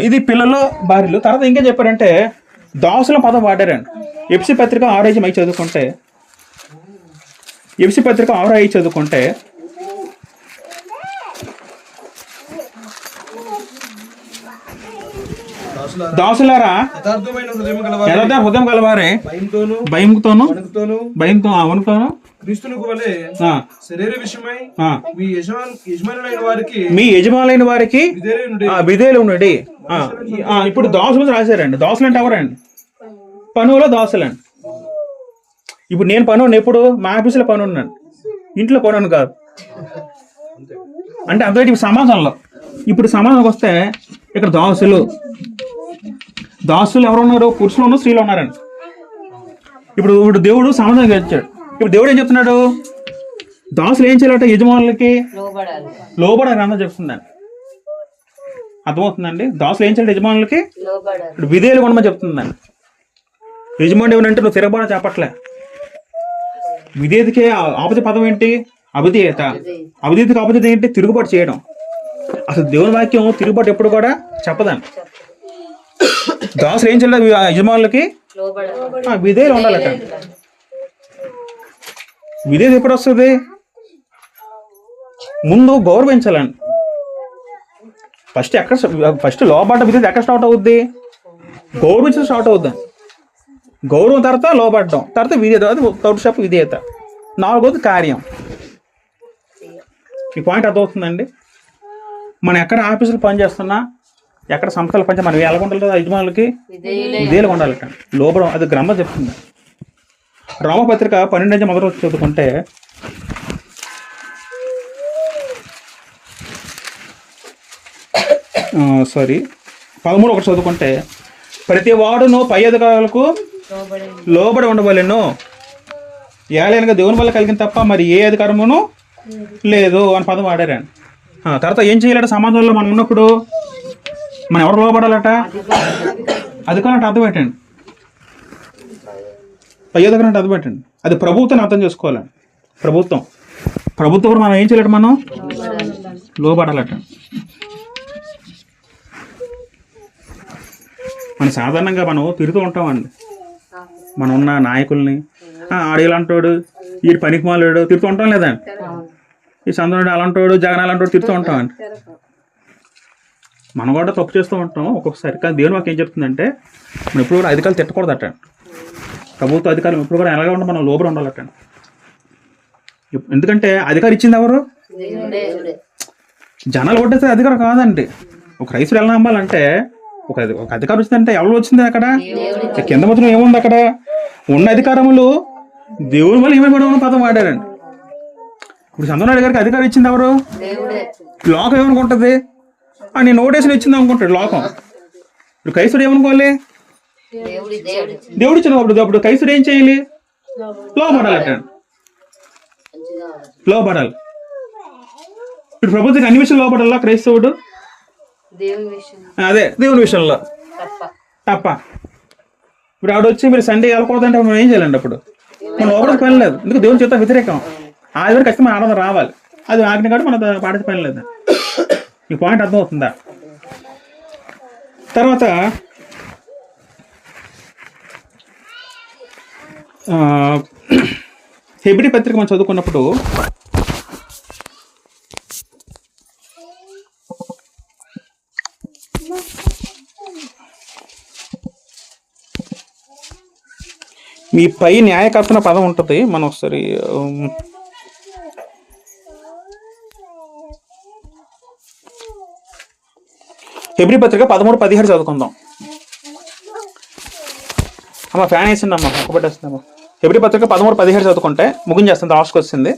ఇది పిల్లలు భార్యలు. తర్వాత ఇంకేం చెప్పారంటే దాసుల పదం వాడారండి. ఎఫ్సి పత్రిక 6:5 చదువుకుంటే, ఎఫ్సి పత్రిక 6:5 చదువుకుంటే, దాసులారా యథార్థ హృదయం గలవారే భయంతోను వణుకుతోను క్రీస్తునకు వలె శరీర విషయమై మీ యజమానులైన వారికి విధేయులు ఉండండి. ఇప్పుడు దాసులు రాశారండి. దాసులు అంటే ఎవరండి? పనులో దాసులండి. ఇప్పుడు నేను పనుని ఎప్పుడు మా ఆఫీసులో పని ఉన్నాను, ఇంట్లో పనును కాదు. అంటే అంతే సమాజంలో. ఇప్పుడు సమాజంకి వస్తే ఇక్కడ దాసులు ఎవరు ఉన్నారు? పురుషులు ఉన్నారు, స్త్రీలు ఉన్నారండి. ఇప్పుడు దేవుడు సమాజంగా ఇచ్చాడు. ఇప్పుడు దేవుడు ఏం చెప్తున్నాడు? దాసులు ఏం చేయాలంటే యజమానులకి లోబడాలి అన్న చెప్తుందండి. అర్థమవుతుందండి? దాసులు ఏం చేయాలి? యజమానులకి ఇప్పుడు విధేయులు ఉండమని చెప్తుందండి. యజమాని ఏమనంటే నువ్వు తిరగబడ చెప్పట్లే. విధేయతకి ఆపోజిట్ పదం ఏంటి? అవిధేయత. అవిధేయతకి ఆపోజిట్ ఏంటి? తిరుగుబాటు చేయడం. అసలు దేవుని వాక్యం తిరుగుబాటు ఎప్పుడు కూడా చెప్పదండి. దాసులు ఏం చేయాలి? యజమానులకి విధేయులు ఉండాలట. విధేయత ఎప్పుడు వస్తుంది? ముందు గౌరవించాలండి. ఫస్ట్ లోబడ్డ విధేయత ఎక్కడ స్టార్ట్ అవుద్ది? గౌరవించడం స్టార్ట్ అవుద్ది. గౌరవం తర్వాత లోబడ్డం, తర్వాత విధేయత, థర్డ్ స్టెప్ విధేయత, 4వది కార్యం. ఈ పాయింట్ అర్థమవుతుందండి? మనం ఎక్కడ ఆఫీసులు పనిచేస్తున్నా, ఎక్కడ సంస్థలు పనిచేస్తే మనం ఎలా ఉండాలి? యజమానులకి విధేయులుగా ఉండాలట. లోబడం అది గ్రంథం చెప్తుంది. రోమపత్రిక 12 చదువుకుంటే, సారీ 13 చదువుకుంటే, ప్రతి వాడును పై అధికారులకు లోబడి ఉండవలెను, ఏలైనగా దేవుని వల్ల కలిగిన తప్ప మరి ఏ అధికారమును లేదు అని పదం వాడారండి. తర్వాత ఏం చేయాలట? సమాజంలో మనం ఉన్నప్పుడు మనం ఎవరు లోబడాలట? అధికారం అంటే అర్థం పెట్టండి. పై అధికారం అంటే అర్థం పెట్టండి. అది ప్రభుత్వాన్ని అర్థం చేసుకోవాలండి. ప్రభుత్వం కూడా మనం ఏం చేయాలట? మనం లోబడాలట. మనం సాధారణంగా మనం తిరుగుతూ ఉంటామండి. మనం ఉన్న నాయకుల్ని, ఆడేలాంటోడు, వీడు పనికి మాలాడు తిరుగుతూ ఉంటాం లేదండి. ఈ చంద్రుడు అలాంటోడు, జగన్ అలాంటోడు తిరుగుతూ ఉంటామండి. మనం కూడా తప్పు చేస్తూ ఉంటాం ఒక్కొక్కసారి. కానీ దేవుని వాక్యం ఏం చెప్తుందంటే మనం ఎప్పుడు కూడా అధికారులు తిట్టకూడదట. ప్రభుత్వ అధికారులు ఎప్పుడు కూడా ఎలాగ ఉంటే మనం లోబడి ఉండాలట. ఎందుకంటే అధికారం ఇచ్చింది ఎవరు? జనాలు ఓటేస్తే అధికారం కాదండి. ఒక రైతులు ఎలా నమ్మాలంటే ఒక అధికారం వచ్చిందంటే ఎవరు వచ్చింది? అక్కడ కింద మాత్రం ఏముంది? అక్కడ ఉన్న అధికారములు దేవుని వల్ల ఏమైనా పదం వాడారండి. ఇప్పుడు చంద్రనాయుడు గారికి అధికారం ఇచ్చింది ఎవరు? లోకం ఏమనుకుంటుంది? నేను నోటేషన్ ఇచ్చింది అనుకుంటాడు లోకం. ఇప్పుడు కైసుడు ఏమనుకోవాలి? దేవుడు ఇచ్చిన అప్పుడు కైసుడు ఏం చేయాలి? లోబడాలట. లోబడాలి. ఇప్పుడు ప్రభుత్వం అన్ని విషయాలు లోబడాలా క్రైస్తవుడు? అదే దేవుని విషయంలో తప్ప. ఇప్పుడు ఆవిడ వచ్చి మీరు సండే వెళ్ళకూడదంటే మనం ఏం చేయాలండి? అప్పుడు మనం లోపలికి పని లేదు. ఎందుకు? దేవుని చేత వ్యతిరేకం. ఆదివారం ఖచ్చితంగా ఆరాధన రావాలి. అది ఆజ్ఞ కాబట్టి మన పాటించే పని లేదు. ఈ పాయింట్ అర్థమవుతుందా? తర్వాత హెబ్రీ పత్రిక మనం చదువుకున్నప్పుడు మీ పై న్యాయకర్తన పదం ఉంటుంది. మనం ఒకసారి హెబ్రీ పత్రిక 13:17 చదువుకుందాం. అమ్మ ఫ్యాన్ వేసింది అమ్మ, ఒక్కబెట్టేస్తుందమ్మా. హెబ్రీ పత్రిక 13:17 చదువుకుంటే ముగించేస్తుంది, లాస్ట్కి వచ్చింది.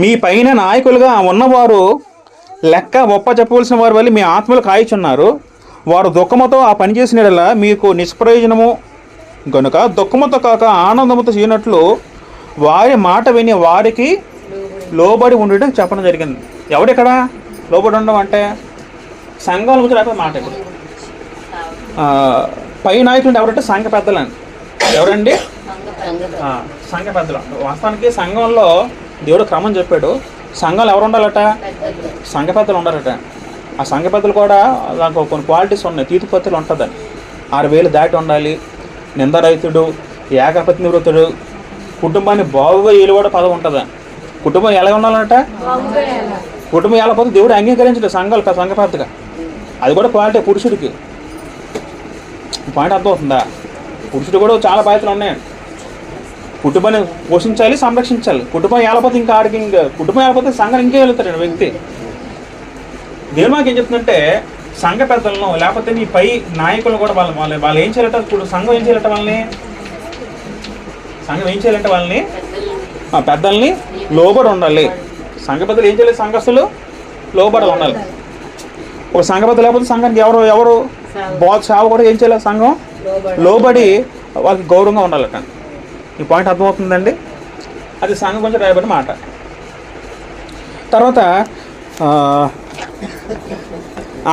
మీ పైన నాయకులుగా ఉన్నవారు లెక్క ఒప్ప చెప్పవలసిన వారి వల్ల మీ ఆత్మలు కాయిచున్నారు. వారు దుఃఖముతో ఆ పని చేసిన మీకు నిష్ప్రయోజనము కనుక దుఃఖముతో కాక ఆనందముతో చేయనట్లు వారి మాట విని వారికి లోబడి ఉండడం చెప్పడం జరిగింది. ఎవడెక్కడ లోబడి ఉండడం అంటే సంఘాల గురించి లేకపోతే మాట. ఇప్పుడు పై నాయకులు ఎవరంటే సంఘ పెద్దలండి. ఎవరండి? సంఘ పెద్దలు. వాస్తవానికి సంఘంలో దేవుడు క్రమం చెప్పాడు. సంఘంలో ఎవరు ఉండాలట? సంఘ పెద్దలు ఉండాలట. ఆ సంఘ పెద్దలు కూడా దానికి కొన్ని క్వాలిటీస్ ఉన్నాయి. తీతుపత్రులు ఉంటుందని 6,000 దాటి ఉండాలి, నిందరహితుడు, ఏకపత్ని వృతుడు, కుటుంబాన్ని బాగుగా ఏలువాడు పదవి ఉంటుంది. కుటుంబం ఎలా ఉండాలంట? కుటుంబం ఎలా పోతే దేవుడు అంగీకరించడు సంఘాలు సంఘ పెద్దగా. అది కూడా క్వాలిటీ పురుషుడికి. పాయింట్ అర్థమవుతుందా? పురుషుడు కూడా చాలా బాధ్యతలు ఉన్నాయండి. కుటుంబాన్ని పోషించాలి, సంరక్షించాలి. కుటుంబం ఏలపోతే ఇంకా ఆడికి కుటుంబం ఏలపోతే సంఘం ఇంకే వెళ్తాడు వ్యక్తి. దేవుడు మాకు ఏం చెప్తుందంటే సంఘ పెద్దలను లేకపోతే నీ పై నాయకులను కూడా వాళ్ళు ఏం చేయాలంటే ఇప్పుడు సంఘం ఏం చేయాలంటే సంఘం ఏం చేయాలంటే వాళ్ళని పెద్దల్ని లోబడి ఉండాలి. సంఘ పెద్దలు ఏం చేయాలి? సంఘస్థులు లోబడి ఉండాలి. ఒక సంఘ పెద్ద లేకపోతే సంఘానికి ఎవరు బాత్ సేవ కూడా ఏం చేయాలి? సంఘం లోబడి వాళ్ళకి గౌరవంగా ఉండాలట. ఈ పాయింట్ అర్థమవుతుందండి. అది సంఘం గురించి రాయబడిన మాట. తర్వాత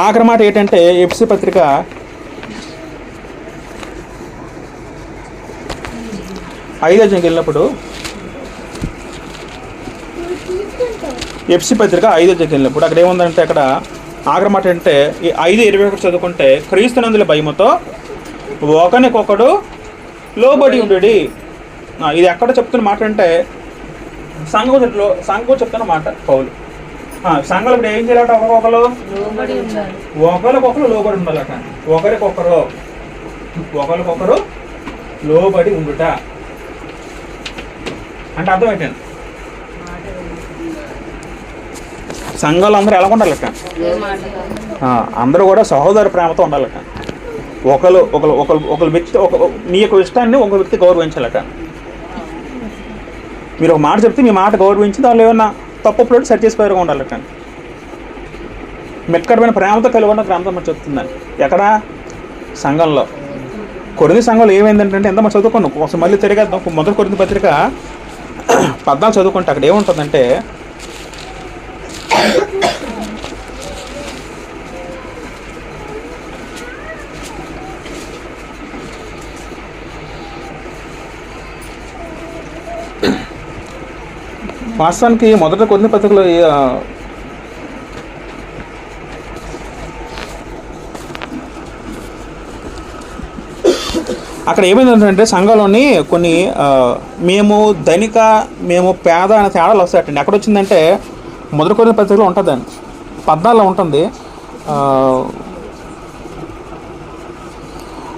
ఆఖరి మాట ఏంటంటే ఎఫ్సీ పత్రిక 5 వెళ్ళినప్పుడు ఎఫ్సీ పత్రిక 5 వెళ్ళినప్పుడు అక్కడ ఏముందంటే అక్కడ ఆఖరి మాట అంటే ఈ 5:21 చదువుకుంటే క్రీస్తునందుల భయముతో ఒకరికొకడు లోబడి ఉండు. ఇది ఎక్కడ చెప్తున్న మాట అంటే సంఘం చెప్తున్న మాట పౌలు. సంఘాలు ఇప్పుడు ఏం చేయాలట? ఒకరికొకరు లోబడి ఉండాలట. ఒకరికొకరు లోబడి ఉండుట అంటే అర్థం ఏంటండి? సంఘాలు అందరూ ఎలా ఉండాలట? అందరూ కూడా సహోదర ప్రేమతో ఉండాలట. ఒకరు వ్యక్తి మీ యొక్క ఇష్టాన్ని ఒక వ్యక్తి గౌరవించాలట. మీరు ఒక మాట చెప్తే మీ మాట గౌరవించి దానిలో ఏమన్నా తప్పులు సెట్ చేసిపోయారుగా ఉండాలట. మెక్కడమైన ప్రేమతో కలిగి ఉన్న గ్రంథం చెప్తుందని ఎక్కడ? సంఘంలో. కొరింథీ సంఘంలో ఏమైందంటే ఎంత మనం చదువుకున్నాం ఒకసారి మళ్ళీ తిరిగేద్దాం. మొదటి కొరింథీ పత్రిక 14 చదువుకుంటే అక్కడ ఏముంటుందంటే వాస్తవానికి మొదట కొరింథీ పత్రికలో అక్కడ ఏమైందంటే సంఘంలోని కొన్ని మేము ధనిక మేము పేద అనే తేడాలు వస్తాయటండి. ఎక్కడ వచ్చిందంటే మొదటి కొరింథీ పత్రికలో ఉంటుందండి, 14లో ఉంటుంది.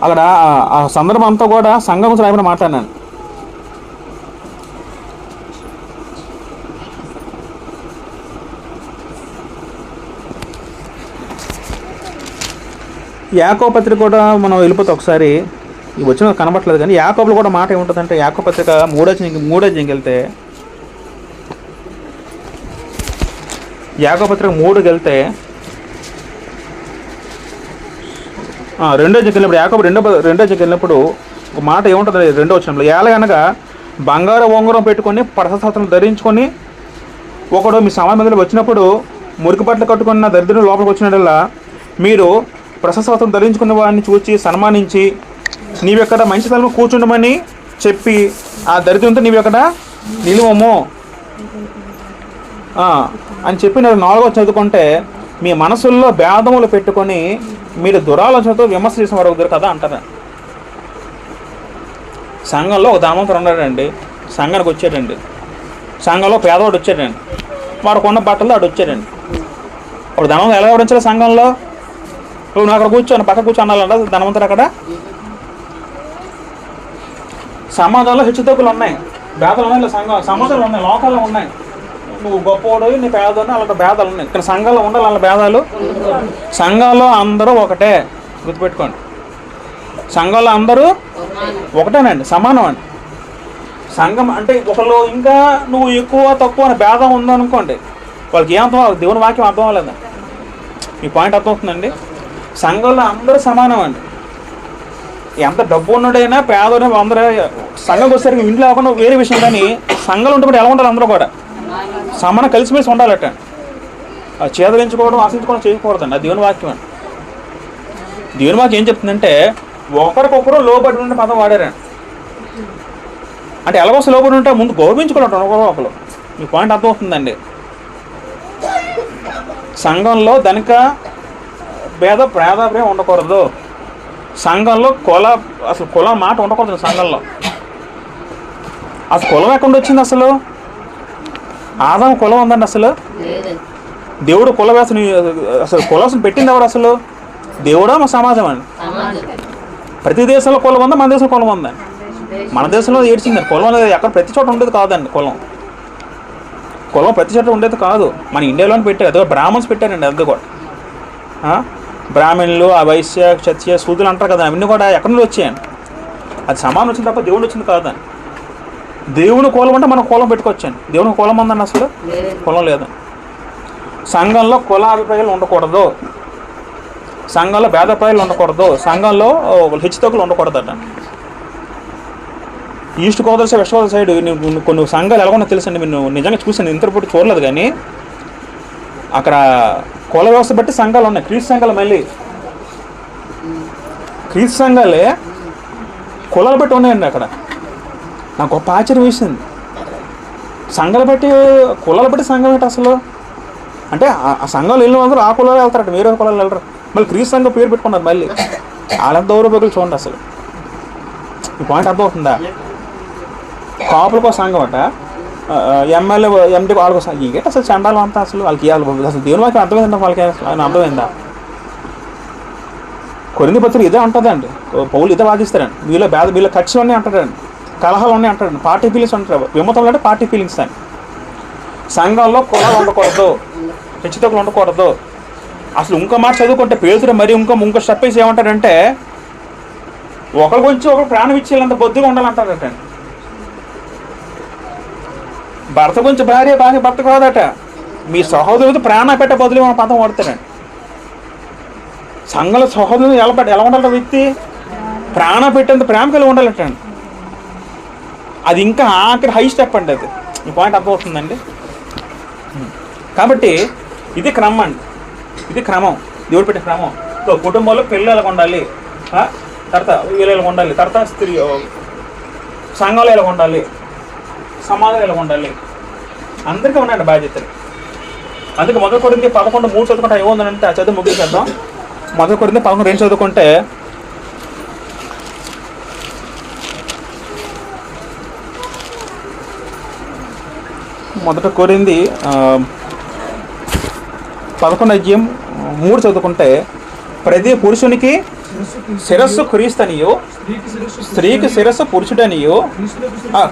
అక్కడ ఆ సందర్భం అంతా కూడా సంఘం గురించి రాయమని మాట్లాడినాను. యాకోబు పత్రిక కూడా మనం వెళ్ళిపోతే ఒకసారి వచ్చిన కనబట్టలేదు కానీ యాకోబులో కూడా మాట ఏముంటుందంటే యాకోబు పత్రిక 3 వెళ్తే యాకోబు పత్రిక 3 వెళ్తే 2 వెళ్ళినప్పుడు యాకోబు 2 వెళ్ళినప్పుడు ఒక మాట ఏముంటుంది 2వ వచనంలో, ఏలయనగా బంగారు ఉంగరం పెట్టుకొని పరసత్రం ధరించుకొని ఒకడు మీ సమాజ మధ్యలో వచ్చినప్పుడు మురికి బట్టలు కట్టుకున్న దరిద్రం లోపలికి వచ్చినట్లా మీరు ప్రశస్త్రం ధరించుకున్న వాడిని చూచి సన్మానించి నీవెక్కడ మంచి స్థలంలో కూర్చుండమని చెప్పి ఆ దరిద్రంతో నీవెక్కడ నిలువము అని చెప్పి 4వ చదువుకుంటే మీ మనసుల్లో భేదములు పెట్టుకొని మీరు దురాలోచనతో విమర్శ చేసిన వారు అవుతారు కదా అంటారు. సంఘంలో ఒక ధనవంతుడు ఉన్నాడండి, సంఘానికి వచ్చాడండి. సంఘంలో పేదవాడు వచ్చాడండి, వాడు కొన్న బట్టలు ఆడు వచ్చాడండి. ఒక ధనవంతుడు ఎలా వచ్చాడు సంఘంలో? నువ్వు అక్కడ కూర్చొని పక్క కూర్చోనాలంట ధనవంతుడు. అక్కడ సమాజంలో హెచ్చుతగ్గులు ఉన్నాయి, భేదాలు ఉన్నాయి. సమాజంలో ఉన్నాయి, లోకాల్లో ఉన్నాయి. నువ్వు గొప్పవాడు, నీ పేదవాడు, అలాంటి భేదాలు ఉన్నాయి. ఇక్కడ సంఘంలో ఉండాలి అలా భేదాలు. సంఘంలో అందరూ ఒకటే, గుర్తుపెట్టుకోండి. సంఘంలో అందరూ ఒకటేనండి, సమానం అండి. సంఘం అంటే ఒకళ్ళు ఇంకా నువ్వు ఎక్కువ తక్కువ అని భేదం ఉందనుకోండి, వాళ్ళకి ఏమర్థం అవ్వదు, దేవుని వాక్యం అర్థం అవ్వలేదు. ఈ పాయింట్ అర్థమవుతుందండి. సంఘంలో అందరూ సమానం అండి. ఎంత డబ్బు ఉన్నడైనా పేదోడైనా అందరూ సంఘంకి వచ్చేసరికి ఇంట్లో లేకుండా వేరే విషయం, కానీ సంఘంలో ఉంటే ఎలా ఉండాలి? అందరూ కూడా సమానం కలిసిమెలిసి ఉండాలట. అది చేదరించుకోవడం ఆశించుకోవడం చేయకూడదండి. అది దేవుని వాక్యం అండి. దేవుని వాక్యం ఏం చెప్తుందంటే ఒకరికొకరు లోబడి ఉండే పదం వాడారండి. అంటే ఎలాగోసం లోబడి ఉంటే ముందు గౌరవించుకోవాలంట ఒకరు. మీ పాయింట్ అర్థమవుతుందండి. సంఘంలో ధనిక భేదాభిప్రాయం ఉండకూడదు. సంఘంలో అసలు కుల మాట ఉండకూడదు. సంఘంలో అసలు కులం ఎక్కడ వచ్చింది? అసలు ఆదాము కులం ఉందండి? అసలు దేవుడు కుల వేసని అసలు కులం పెట్టింది ఎవరు? అసలు దేవుడా మా సమాజం అండి. ప్రతి దేశంలో కులం ఉందా? మన దేశంలో కులం ఉందండి. మన దేశంలో ఏడ్చిందండి కులం అనేది. ఎక్కడ ప్రతి చోట ఉండేది కాదండి. కులం ప్రతి చోట ఉండేది కాదు. మన ఇండియాలోనే పెట్టారు. అదే బ్రాహ్మణ్స్ పెట్టారండి. అది కూడా బ్రాహ్మణులు, ఆ వైశ్య, క్షత్రియ, శూద్రులు అంటారు కదా, అవన్నీ కూడా ఎక్కడి నుండి వచ్చాయండి. అది సమానం వచ్చింది తప్ప దేవుడు వచ్చింది కాదండి. దేవుని కులం అంటే మనం కులం పెట్టుకోవచ్చండి. దేవునికి కులం ఉందండి? అసలు కులం లేదండి. సంఘంలో కుల అభిప్రాయాలు ఉండకూడదు. సంఘంలో భేదాభిప్రాయాలు ఉండకూడదు. సంఘంలో హెచ్చుతగ్గులు ఉండకూడదట. East Godavari side, west Godavari side కొన్ని సంఘాలు ఎలా ఉన్నా తెలుసండి. నేను నిజంగా చూసాను, ఇంతపూట చూడలేదు. కానీ అక్కడ కుల వ్యవస్థ బట్టి సంఘాలు ఉన్నాయి. క్రీస్తు సంఘాలు మళ్ళీ క్రీస్తు సంఘాలే కులాలు బట్టి ఉన్నాయండి. అక్కడ నాకు గొప్ప ఆశ్చర్యం వేసింది. సంఘాలు బట్టి కులాలు బట్టి సంఘం ఏంటి అసలు? అంటే ఆ సంఘాలు వెళ్ళిన అందరూ ఆ కులాలు వెళ్తారట, వేరే కులాలు వెళ్ళరు. మళ్ళీ క్రీస్తు సంఘం పేరు పెట్టుకున్నారు. మళ్ళీ వాళ్ళంత దౌర్భాగ్యులు చూడండి. అసలు ఈ పాయింట్ అర్థమవుతుందా? కాపులకు సంఘం అట, ఎమ్మెల్యే ఎండి వాళ్ళకు సంఘం. ఇంకేంటి అసలు చండాలం అంతా? అసలు వాళ్ళకి అసలు దేవుని వాక్యం అర్థమైందా? వాళ్ళకి ఆయన అర్థమైందా? కొరింథీ పత్రిక ఇదే ఉంటుందండి. పౌలు ఇదే వాదిస్తారండి. మీలో ఖర్చులు ఉన్నాయి అంటారండి, కలహాలు ఉన్నాయి అంటారండి, పార్టీ ఫీలింగ్స్ ఉంటారు. విమతంలో అంటే పార్టీ ఫీలింగ్స్ అని. సంఘంలో కులాలు ఉండకూడదు, హెచ్చుతగ్గులు ఉండకూడదు. అసలు ఇంకో మాట చదువుకుంటే పేతురు మరి ఇంకో స్టెప్ వేసి ఏమంటారంటే ఒకరి గురించి ఒకరు ప్రాణం ఇచ్చేంత బొద్దుగా ఉండాలంటారట. భర్త గురించి భార్య భర్త కాదట, మీ సహోదరుడితో ప్రాణం పెట్టే బదులు మన పదం వాడతారండి. సంఘంలో సహోదరుడు ఎలా ఉండాలంట? వ్యక్తి ప్రాణం పెట్టేంత ప్రేమ కలిగి ఉండాలటండి. అది ఇంకా ఆఖరి హై స్టెప్ అండి. అది ఈ పాయింట్ అర్థమవుతుందండి. కాబట్టి ఇది క్రమం అండి. ఇది క్రమం, దేవుడు పెట్టే క్రమం. కుటుంబంలో పెళ్ళి ఎలా ఉండాలి, తర్వాత వీళ్ళు ఎలా ఉండాలి, తర్వాత స్త్రీ సంఘంలో ఎలా ఉండాలి, సమాజంలో ఎలా ఉండాలి, అందరికీ ఉన్నాయండి బాధ్యతలు. అందుకే 1 కొరింథీ 11:3 చదువుకుంటే ఏముందంటే ఆ చదువు ముగించేద్దాం. 1 కొరింథీ 11:2 చదువుకుంటే 1 కొరింథీ 11:3 చదువుకుంటే ప్రతి పురుషునికి శిరస్సు క్రీస్తనియో, స్త్రీకి శిరస్సు పురుషుడనియో,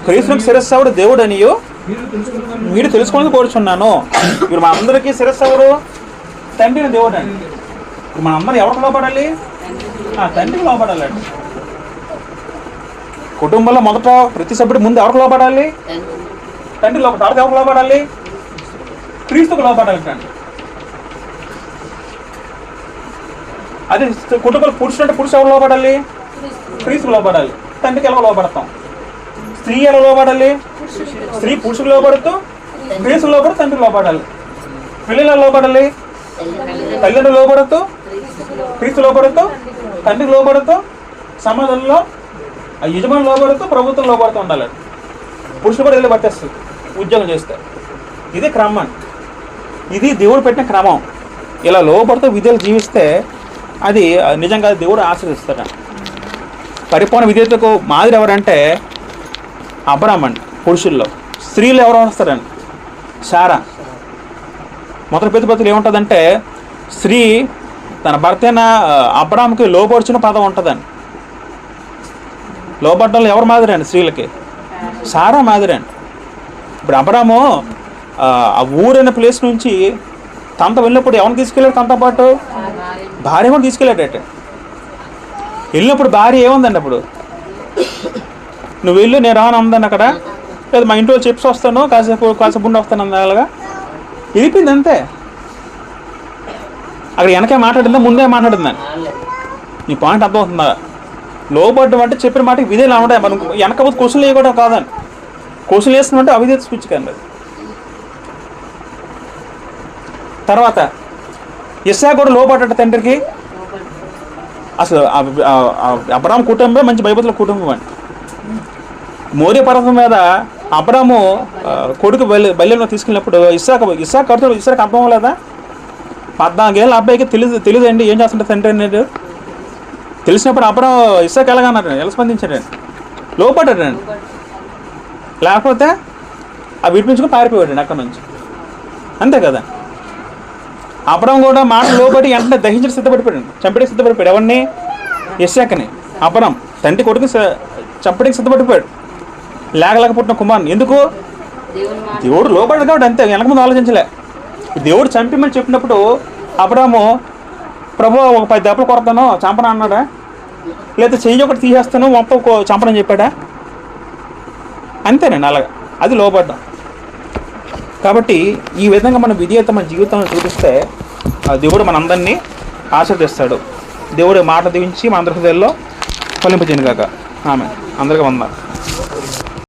క్రీస్తునికి శిరస్సు ఎవడు దేవుడనియో మీరు తెలుసుకోవాలని కోరుచున్నాను. ఇప్పుడు మన అందరికీ శిరస్సు ఎవరు? తండ్రిని దేవుడు అండి. ఇప్పుడు మన అందరూ ఎవరికి లోపడాలి? తండ్రికి లోపడాలండి. కుటుంబంలో మొదట ప్రతి సభ్యుడు ముందు ఎవరికి లోపడాలి? తండ్రి లోపల. తర్వాత ఎవరికి లోపడాలి? క్రీస్తుకు లోపడాలి అండి. అది కుటుంబంలో పురుషుడు అంటే పురుషుడు ఎవరు లోపడాలి? క్రీస్తుకు లోపడాలి. తండ్రికి ఎలా లోపడతాం? స్త్రీ ఎలా లోపడాలి? స్త్రీ పురుషుకు లోపడుతూ క్రీస్తుకు లోపడుతూ తండ్రికి లోపడాలి. పిల్లలు ఎలా లోపడాలి? తల్లిదండ్రులు లోపడుతూ క్రీస్తు లోపడుతూ తండ్రికి లోపడుతూ సమాజంలో యజమాని లోపడుతూ ప్రభుత్వం లోపడుతూ ఉండాలి. పురుషులు కూడా ఇల్లు పట్టేస్తుంది ఉద్యోగం చేస్తే. ఇది క్రమం, ఇది దేవుడు పెట్టిన క్రమం. ఇలా లోబడుతూ విధేయులు జీవిస్తే అది నిజంగా దేవుడు ఆశీర్వదిస్తాడు. పరిపూర్ణ విధేయతకు మాదిరి ఎవరంటే అబ్రాహాం అండి. పురుషుల్లో స్త్రీలు ఎవరు వస్తారండి? శారా. మొదటి ప్రతిపత్తులు ఏముంటుందంటే స్త్రీ తన భర్త అయిన అబ్రాహాంకి లోబడుచున్న పదం ఉంటుందండి. లోబడ్డంలో ఎవరు మాదిరి అండి? స్త్రీలకి శారా మాదిరి అండి. ఇప్పుడు అబ్రాహాము ఆ ఊరైన ప్లేస్ నుంచి తనతో వెళ్ళినప్పుడు ఎవరిని తీసుకెళ్ళాడు? తనతో పాటు భార్య కూడా తీసుకెళ్ళాడట. వెళ్ళినప్పుడు భార్య ఏముందండి? అప్పుడు నువ్వు వెళ్ళు, నేను రాను ఉందండి అక్కడ. లేదు మా ఇంట్లో చిప్స్ వస్తాను, కాసేపు ఉండి వస్తాను అలాగా వెళ్ళిపోయింది అంతే. అక్కడ వెనకే మాట్లాడిందా ముందే మాట్లాడిందని? నీ పాయింట్ అర్థమవుతుందా? లోబడ్డం అంటే చెప్పిన మాటకి విధేయులు ఉంటాయి. మనం వెనక పోతే క్వశ్చన్లు వేయకూడదు కాదని. క్వశ్చన్లు వేస్తున్నట్టే అవిధేయత స్పీచ్ కండి. తర్వాత ఇస్సాకు కూడా లోబడ్డట తండ్రికి. అసలు అబ్రాహాం కుటుంబమే మంచి బైబిల్ కుటుంబం అండి. మోరియా పర్వతం మీద అబ్రాహాము కొడుకు బయలుదేరి తీసుకెళ్ళినప్పుడు ఇస్సాకు అర్థం అవ్వలేదా? 14 ఏళ్ళ అబ్బాయికి తెలియదండి ఏం చేస్తుంటే తండ్రి అనేది. తెలిసినప్పుడు అబ్రాహాం ఇస్సాకు ఎలాగన్నాడు? ఎలా స్పందించాడండి? లోపడ్డాడండి. లేకపోతే ఆ విడిపించుకుని పారిపోయాడండి అక్కడ నుంచి. అంతే కదా. అబ్రాహాం కూడా మాట లోబడి వెంటనే దహించడం సిద్ధపడిపోయాడు, చంపడానికి సిద్ధపడిపోయాడు. ఎవరిని? ఇస్సాకుని. అబ్రాహాం తండ్రి కొడుకు చంపడానికి సిద్ధపడిపోయాడు, లేకలేక పుట్టిన కుమారుని. ఎందుకు? దేవుడు లోబడ్డాడు కాబట్టి అంతే, వెనక ముందు ఆలోచించలే. దేవుడు చంపిమని చెప్పినప్పుడు అబ్రాహాము ప్రభు ఒక 10 దెబ్బలు కొడతాను చంపనా అన్నాడా? లేదా చెయ్యి ఒకటి తీసేస్తాను చంపనని చెప్పాడా? అంతేనండి అలాగా. అది లోబడ్డం. కాబట్టి ఈ విధంగా మన విధేయత మన జీవితంలో చూపిస్తే దేవుడు మనందరినీ ఆశీర్వదిస్తాడు. దేవుడు మాట దీవించి మన అందరి హృదయాల్లో ఫలింపజేయను కాక. ఆమె అందరికీ వందనాలు.